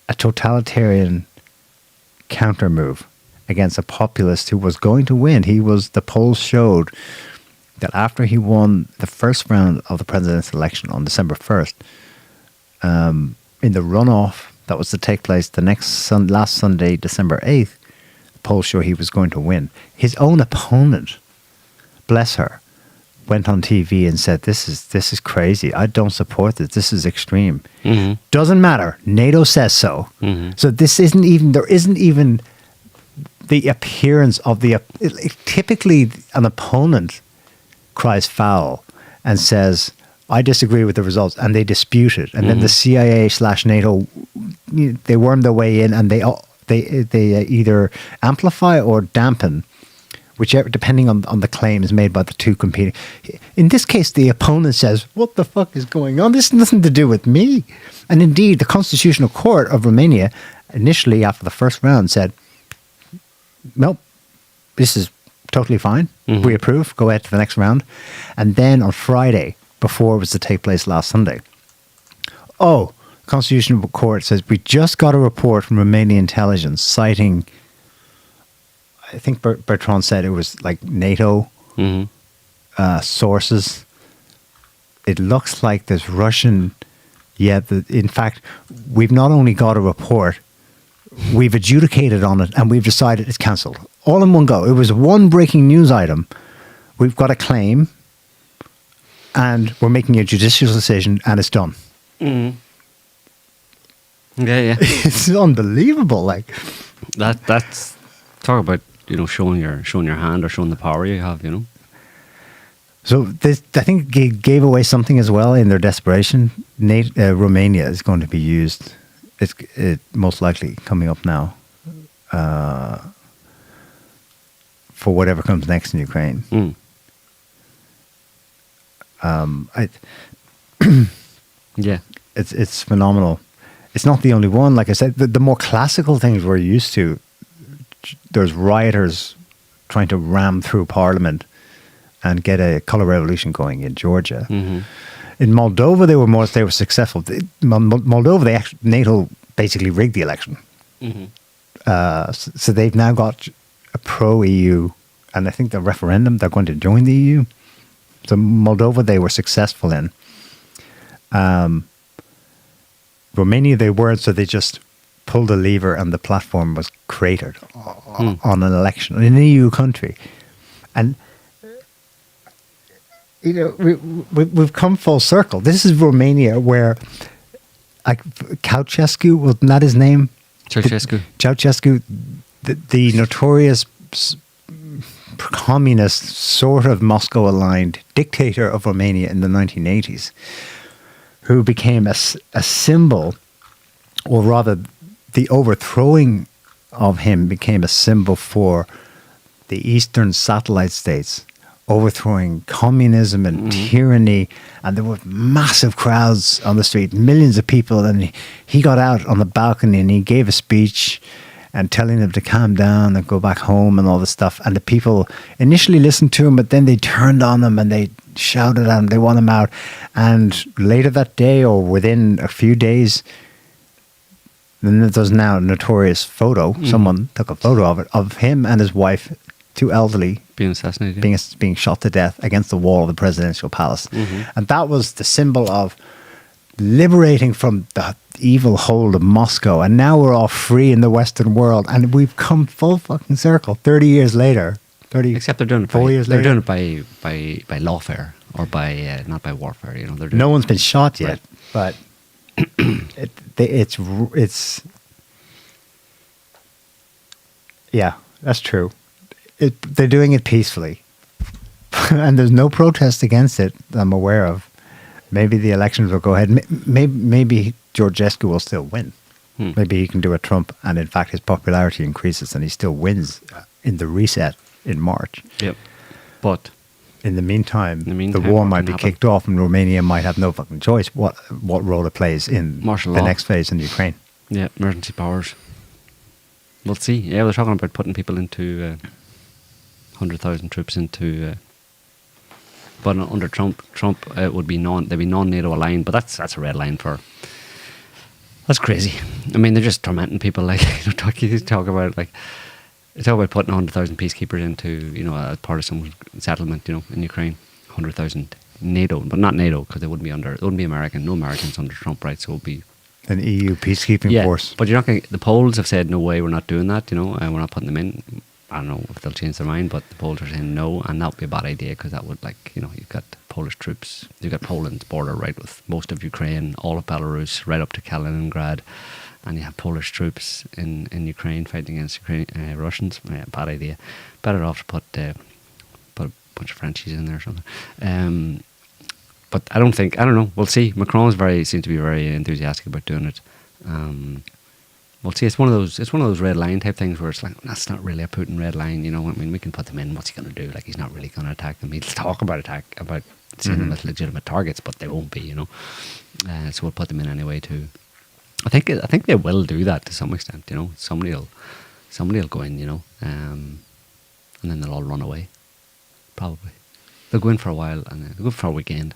a totalitarian counter-move against a populist who was going to win. The polls showed that after he won the first round of the president's election on December 1st, in the runoff that was to take place the last Sunday, December 8th, the polls show he was going to win. His own opponent, bless her, went on TV and said, this is crazy. I don't support this. This is extreme. Doesn't matter. NATO says so. So there isn't even the appearance of typically an opponent cries foul and says, I disagree with the results, and they dispute it. And then the CIA/NATO, they worm their way in, and they either amplify or dampen, whichever, depending on the claims made by the two competing. In this case, the opponent says, what the fuck is going on? This has nothing to do with me. And indeed, the Constitutional Court of Romania, initially after the first round, said, nope, this is totally fine. We approve. Go ahead to the next round. And then on Friday, before it was to take place last Sunday, Constitutional Court says, we just got a report from Romanian intelligence citing, I think Bertrand said it was like NATO sources. It looks like there's Russian, in fact, we've not only got a report, we've adjudicated on it and we've decided it's cancelled. All in one go. It was one breaking news item. We've got a claim and we're making a judicial decision and it's done. Yeah. It's unbelievable. Like that's talk about, showing your hand or showing the power you have, So this, I think, gave away something as well in their desperation. Romania is going to be used. It's most likely coming up now for whatever comes next in Ukraine. Yeah, it's phenomenal. It's not the only one. Like I said, the more classical things we're used to. There's rioters trying to ram through Parliament and get a color revolution going in Georgia. In Moldova, they were successful. Moldova, NATO basically rigged the election. So they've now got a pro-EU, and I think the referendum, they're going to join the EU. So Moldova, they were successful in. Romania, they weren't, so they just pulled a lever and the platform was cratered on an election in an EU country. And we've come full circle. This is Romania, where Ceausescu, wasn't that his name? Ceausescu, the notorious communist, sort of Moscow-aligned dictator of Romania in the 1980s, who became a symbol, or rather the overthrowing of him became a symbol for the Eastern satellite states, overthrowing communism and tyranny, and there were massive crowds on the street, millions of people, and he got out on the balcony and he gave a speech and telling them to calm down and go back home and all this stuff. And the people initially listened to him, but then they turned on him and they shouted at him, they want him out. And later that day, or within a few days, then there's now a notorious photo. Someone took a photo of it, of him and his wife, two elderly, being assassinated, being shot to death against the wall of the presidential palace. And that was the symbol of liberating from the evil hold of Moscow, and now we're all free in the Western world, and we've come full fucking circle 30 years later. Except they're doing it 4 years they're later. doing it by lawfare or by not by warfare. You know, they're doing No one's been shot yet, Right. but it's yeah, that's true. They're doing it peacefully, and there's no protest against it that I'm aware of. Maybe the elections will go ahead. Maybe Georgescu will still win. Maybe he can do a Trump, and in fact his popularity increases, and he still wins in the reset in March. Yep. But In the meantime, the war what might can be happen? kicked off, and Romania might have no fucking choice what role it plays in Martial the law. next phase in Ukraine. yeah, emergency powers. We'll see. Yeah, they're talking about putting people into 100,000 troops into. But under Trump would be they'd be non-NATO aligned, but that's a red line for. That's crazy. I mean, they're just tormenting people. Like talk about putting 100,000 peacekeepers into as part of some settlement in Ukraine. 100,000 NATO, but not NATO because it wouldn't be American. No Americans under Trump, right? So it would be An EU peacekeeping force. But you're not going. The Poles have said no way. We're not doing that. We're not putting them in. I don't know if they'll change their mind, but the Poles are saying no, and that would be a bad idea because that would you've got Polish troops, you've got Poland's border right with most of Ukraine, all of Belarus, right up to Kaliningrad, and you have Polish troops in Ukraine fighting against Russians. Yeah, bad idea. Better off to put a bunch of Frenchies in there or something. But I don't know. We'll see. Macron seems to be very enthusiastic about doing it. We'll see. It's one of those red line type things where it's like that's not really a Putin red line. I mean, we can put them in. What's he going to do? Like he's not really going to attack them. He'll talk about seeing them as legitimate targets, but they won't be. So we'll put them in anyway. Too. I think they will do that to some extent. Somebody will go in. And then they'll all run away. Probably they'll go in for a while and they'll go for a weekend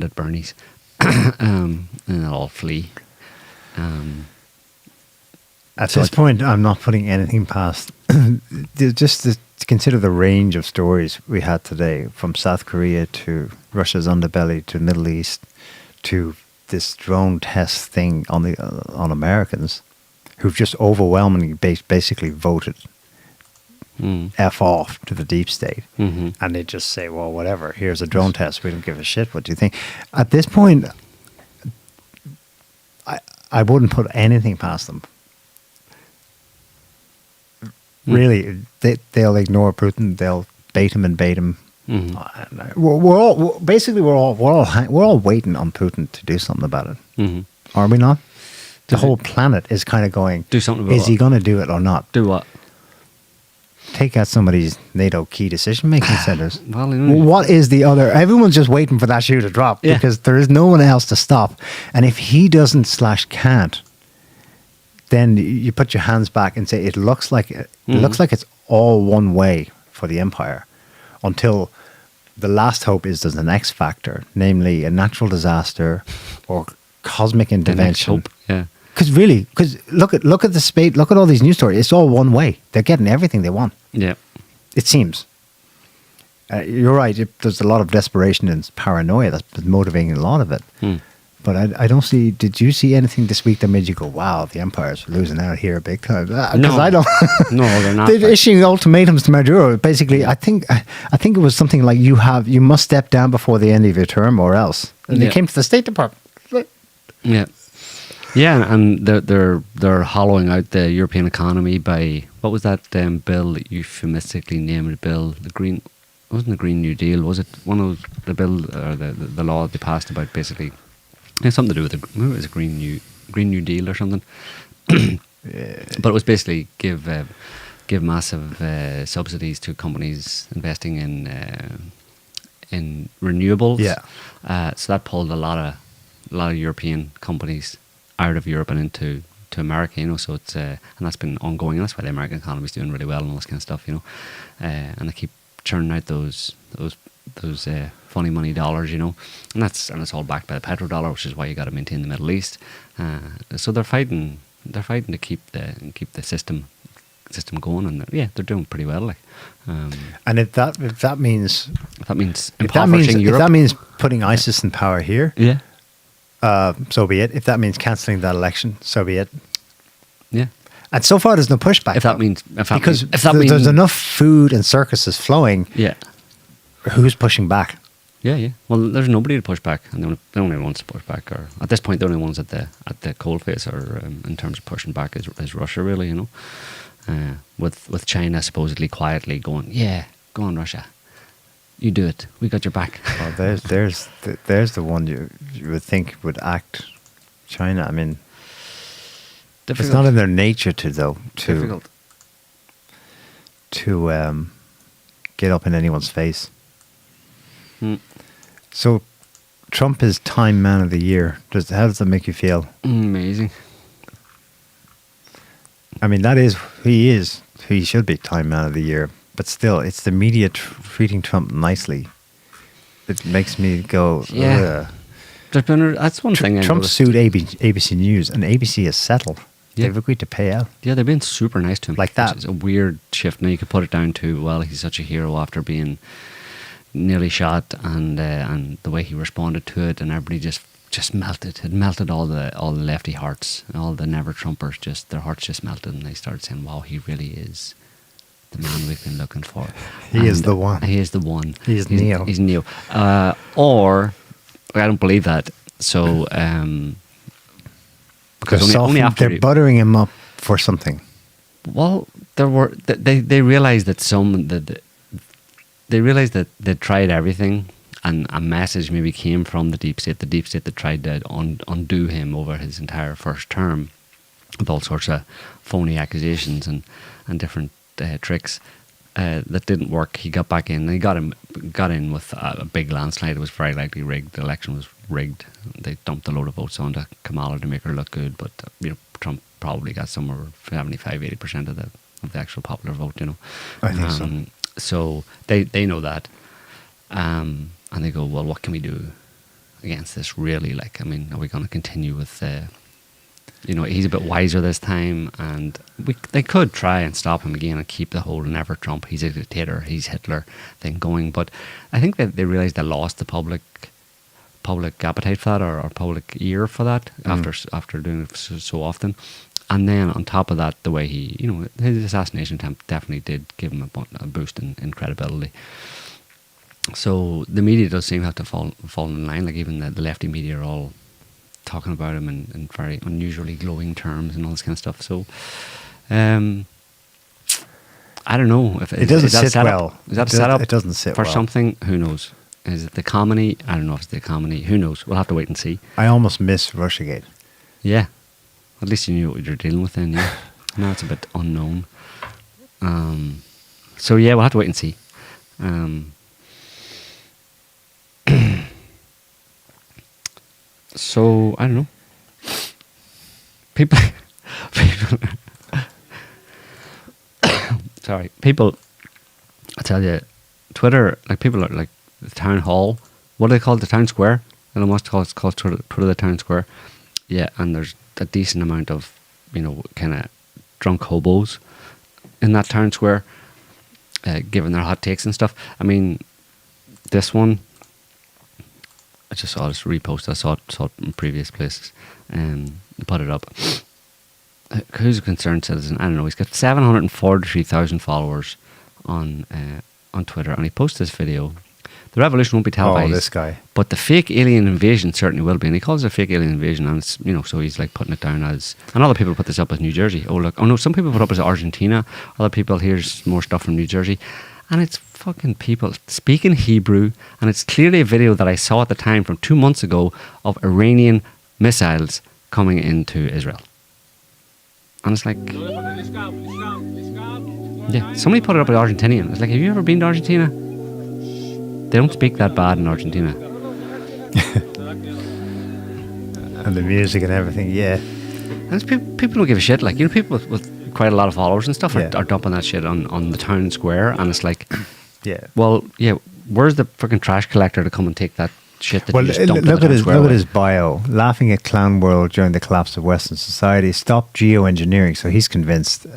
at Bernie's, and then they'll all flee. At this point, I'm not putting anything past just to consider the range of stories we had today, from South Korea to Russia's underbelly to Middle East to this drone test thing on Americans who've just overwhelmingly basically voted F off to the deep state. And they just say, well, whatever, here's a drone test. We don't give a shit. What do you think? At this point, I wouldn't put anything past them. Really, they'll ignore Putin. They'll bait him and bait him. We're all waiting on Putin to do something about it. Are we not? The whole planet is kind of going. Do something about Is he going to do it or not? Do what? Take out somebody's NATO key decision-making centers. Well, what is the other? Everyone's just waiting for that shoe to drop because there is no one else to stop. And if he doesn't / can't, then you put your hands back and say it looks like it's all one way for the empire, until the last hope is there's an X factor, namely a natural disaster or cosmic intervention. Yeah. Because look at the spate, look at all these news stories. It's all one way. They're getting everything they want. Yeah. It seems. You're right. There's a lot of desperation and paranoia that's motivating a lot of it. But I don't see. Did you see anything this week that made you go, "Wow, the empire's losing out here big time"? Because No. I don't. No, they're not. They're issuing ultimatums to Maduro. Basically, I think it was something like you must step down before the end of your term, or else. And they came to the State Department. Yeah. Yeah, and they're hollowing out the European economy by what was that bill that euphemistically named bill? The green. It wasn't the Green New Deal, was it? One of the bill or the law they passed about basically. It had something to do with maybe it was a Green New Deal or something. But it was basically give massive subsidies to companies investing in renewables. Yeah. So that pulled a lot of European companies out of Europe and into America. So it's and that's been ongoing. And that's why the American economy is doing really well and all this kind of stuff. And they keep churning out those funny money dollars, and it's all backed by the petrodollar, which is why you got to maintain the Middle East. So they're fighting to keep the system going, and they're doing pretty well. And if that means impoverishing Europe, if that means putting ISIS in power here, So be it. If that means cancelling that election, so be it. Yeah. And so far, there's no pushback. If that means... because if that there's means, enough food and circuses flowing. Yeah. Who's pushing back? Yeah. Well, there's nobody to push back, and the only ones to push back are, at this point, the only ones at the coalface are, in terms of pushing back, is Russia, really. You know, with China supposedly quietly going, yeah, go on, Russia, you do it, we got your back. Well, there's the one you would think would act. China. I mean, Difficult. it's not in their nature to Difficult. get up in anyone's face. Hmm. So, Trump is Time Man of the Year. How does that make you feel? Amazing. I mean, he should be Time Man of the Year. But still, it's the media treating Trump nicely. It makes me go, Yeah. That's one thing. Trump sued ABC News, and ABC has settled. Yeah. They've agreed to pay out. Yeah, they've been super nice to him. Like that. It's a weird shift. Now you could put it down to, well, he's such a hero after being nearly shot, and the way he responded to it, and everybody just melted. It melted all the lefty hearts, all the never Trumpers. Just their hearts just melted, and they started saying, "Wow, he really is the man we've been looking for." He is the one. He is the one. He's Neo. He's Neo. Or I don't believe that. So because only after they're buttering him up for something. Well, they realized that they realized that they tried everything, and a message maybe came from the deep state that tried to undo him over his entire first term with all sorts of phony accusations and different tricks that didn't work. He got back in, and he got in with a big landslide. It was very likely rigged. The election was rigged. They dumped a load of votes onto Kamala to make her look good, but Trump probably got somewhere 75-80% of the actual popular vote. I think so. So they know that, and they go, well, what can we do against this? Really, are we going to continue with? He's a bit wiser this time, and they could try and stop him again and keep the whole never Trump, he's a dictator, he's Hitler thing going. But I think that they realised they lost the public appetite for that, or public ear for that after doing it so often. And then on top of that, the way his assassination attempt definitely did give him a boost in credibility. So the media does seem to have to fall in line. Like even the lefty media are all talking about him in very unusually glowing terms and all this kind of stuff. So I don't know if it doesn't sit well. Is that a setup? It doesn't sit for well. Something? Who knows? Is it the comedy? I don't know if it's the comedy. Who knows? We'll have to wait and see. I almost miss Russiagate. Yeah. At least you knew what you're dealing with then, yeah. Now it's a bit unknown. So yeah, we'll have to wait and see. So I don't know. People sorry. People, I tell you, Twitter, people are like the town hall. What do they call it? The town square? Elon Musk calls Twitter the town square. Yeah, and there's a decent amount of, kind of drunk hobos in that town square, giving their hot takes and stuff. I mean, this one, I just saw this repost. I saw it in previous places, and put it up. Who's a concerned citizen? I don't know. He's got 743,000 followers on Twitter, and he posted this video. The revolution won't be televised. Oh, this guy. But the fake alien invasion certainly will be. And he calls it a fake alien invasion. And it's, so he's putting it down as, and other people put this up as New Jersey. Oh, look. Oh, no, some people put it up as Argentina. Other people, here's more stuff from New Jersey. And it's fucking people speaking Hebrew. And it's clearly a video that I saw at the time from 2 months ago of Iranian missiles coming into Israel. And it's like, yeah, somebody put it up as Argentinian. It's like, have you ever been to Argentina? They don't speak that bad in Argentina. And the music and everything, yeah. And it's people don't give a shit. People with quite a lot of followers and stuff are dumping that shit on the town square. And it's like, yeah. Well, yeah, where's the freaking trash collector to come and take that shit that you just dumped look in the town square? Look at his bio. Laughing at clown world during the collapse of Western society. Stop geoengineering. So he's convinced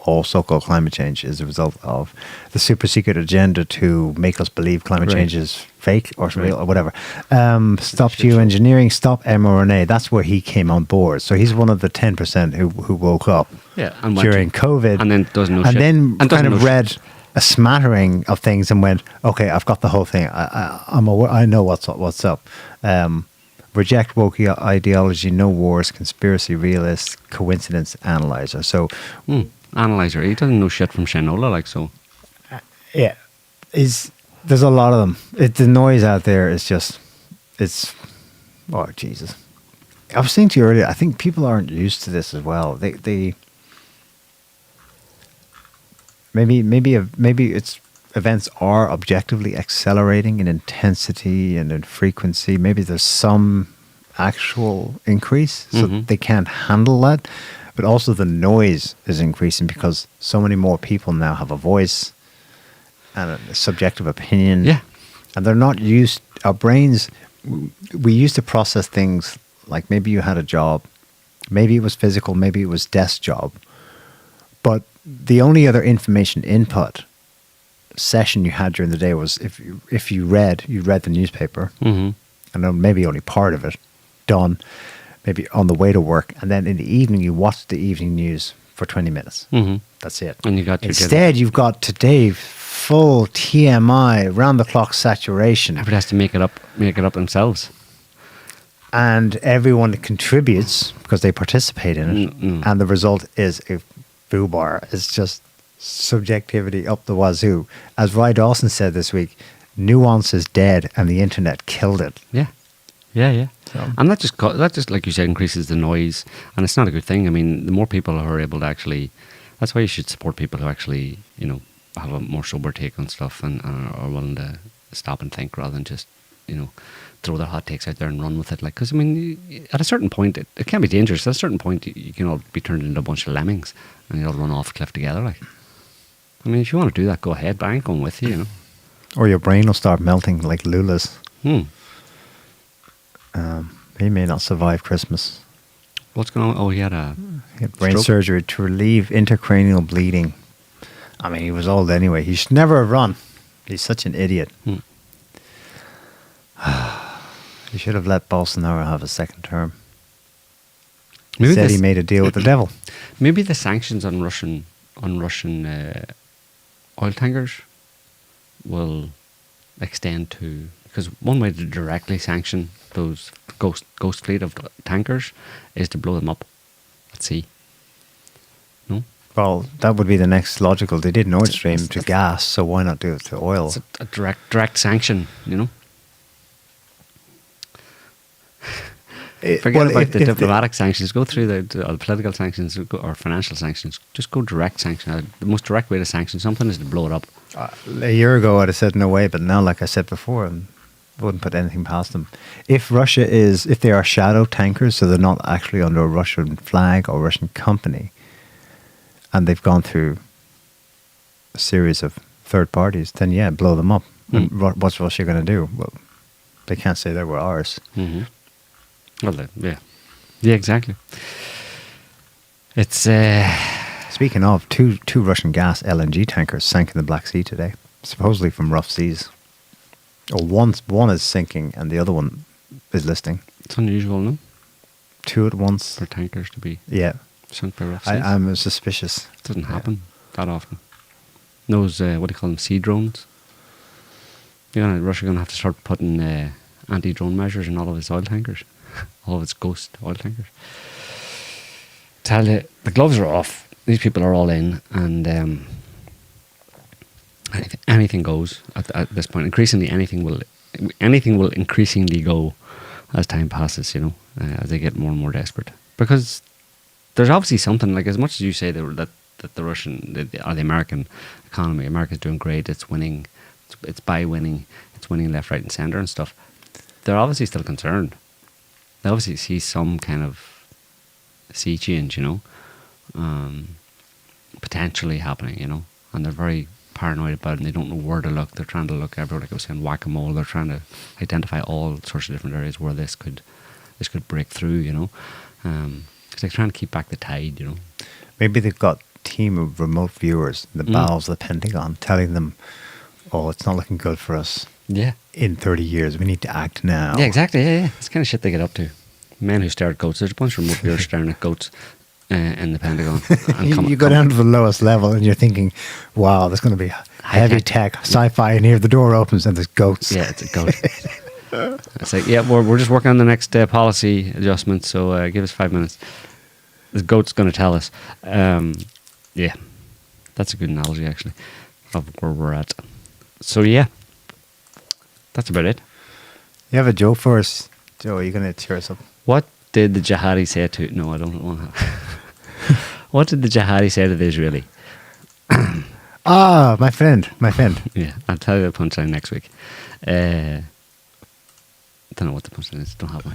all so-called climate change is a result of the super secret agenda to make us believe climate change is fake or real or whatever. Stop geoengineering, stop mRNA. That's where he came on board. So he's one of the 10% who woke up and during COVID, and then doesn't know and shit. then And kind doesn't of know read a smattering of things and went, okay, I've got the whole thing. I'm aware, I know what's up. Reject woke ideology, no wars, conspiracy realist, coincidence analyzer. So, analyzer. He doesn't know shit from Shinola, like so. yeah, there's a lot of them. The noise out there is just, oh Jesus. I was saying to you earlier, I think people aren't used to this as well. They maybe it's events are objectively accelerating in intensity and in frequency. Maybe there's some actual increase, so they can't handle that. But also the noise is increasing because so many more people now have a voice and a subjective opinion. Yeah. And they're not used, our brains, we used to process things like maybe you had a job, maybe it was physical, maybe it was desk job. But the only other information input session you had during the day was if you read the newspaper, and then maybe only part of it, done, maybe on the way to work, and then in the evening you watched the evening news for 20 minutes. That's it. And you got instead you've got today full TMI, round the clock saturation. Everybody has to make it up themselves. And everyone contributes because they participate in it, and the result is a foobar. It's just subjectivity up the wazoo. As Roy Dawson said this week, nuance is dead and the internet killed it. Yeah. So. And that just like you said increases the noise, and it's not a good thing. I mean, the more people who are able to actually, that's why you should support people who actually, have a more sober take on stuff and are willing to stop and think rather than just, throw their hot takes out there and run with it. Like, because I mean, at a certain point, it can be dangerous. At a certain point, you can all be turned into a bunch of lemmings and you all run off a cliff together. Like, I mean, if you want to do that, go ahead. But I ain't going with you, Or your brain will start melting like Lula's. He may not survive Christmas. What's going on? Oh, he had brain stroke? surgery to relieve intracranial bleeding. I mean, he was old anyway. He should never have run. He's such an idiot. He should have let Bolsonaro have a second term. He said he made a deal with the devil. Maybe the sanctions on Russian oil tankers will extend to, because one way to directly sanction those ghost fleet of tankers is to blow them up at sea. No? Well, that would be the next logical. They did Nord Stream to gas, so why not do it to oil? It's a direct sanction, Forget about the diplomatic sanctions. Go through the political sanctions or financial sanctions. Just go direct sanction. The most direct way to sanction something is to blow it up. A year ago, I'd have said no way, but now, like I said before, I wouldn't put anything past them. If they are shadow tankers, so they're not actually under a Russian flag or Russian company, and they've gone through a series of third parties, then yeah, blow them up. And what's Russia going to do? Well, they can't say they were ours. Well, yeah, exactly. It's speaking of two Russian gas LNG tankers sank in the Black Sea today, supposedly from rough seas. Or one is sinking and the other one is listing. It's unusual, no? Two at once for tankers to be sunk by rough seas. I'm suspicious. It doesn't happen that often. Those what do you call them? Sea drones. Russia going to have to start putting anti-drone measures in all of its oil tankers. All of its ghost oil tankers. Tell you, the gloves are off. These people are all in, and anything goes at this point. Increasingly, anything will increasingly go as time passes. As they get more and more desperate, because there's obviously something, like, as much as you say that the Russian or the American economy, America's doing great. It's winning. It's by winning. It's winning left, right, and centre and stuff. They're obviously still concerned. They obviously see some kind of sea change, potentially happening, and they're very paranoid about it, and they don't know where to look. They're trying to look everywhere, like I was saying, whack-a-mole. They're trying to identify all sorts of different areas where this could break through, because they're trying to keep back the tide, Maybe they've got team of remote viewers in the bowels of the Pentagon telling them, "Oh, it's not looking good for us. Yeah. In 30 years, we need to act now." Yeah, exactly. Yeah. It's kind of shit they get up to. Men who stare at goats. There's a bunch of remote viewers staring at goats in the Pentagon. And You go down to the lowest level and you're thinking, "Wow, there's going to be heavy tech, sci-fi," and here the door opens and there's goats. Yeah, it's a goat. It's like, yeah, we're just working on the next policy adjustment, so give us 5 minutes. The goat's going to tell us. Yeah, that's a good analogy, actually, of where we're at. So, yeah, that's about it. You have a joke for us, Joe? Are you going to cheer us up? What did the jihadi say to... No, I don't want to. What did the jihadi say to the Israeli? Ah, my friend. Yeah, I'll tell you the punchline next week. I don't know what the punchline is. Don't have one.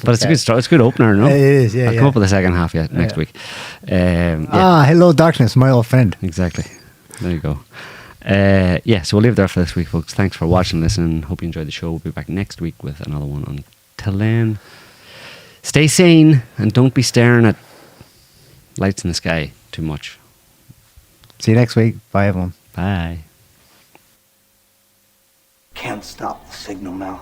But it's a good start. It's a good opener, no? It is, yeah. I'll come up with the second half next week. Yeah. Ah, hello, darkness, my old friend. Exactly. There you go. Yeah, so we'll leave it there for this week, folks. Thanks for watching and listening. Hope you enjoyed the show. We'll be back next week with another one. Until then, stay sane and don't be staring at lights in the sky too much. See you next week. Bye, everyone. Bye. Can't stop the signal now.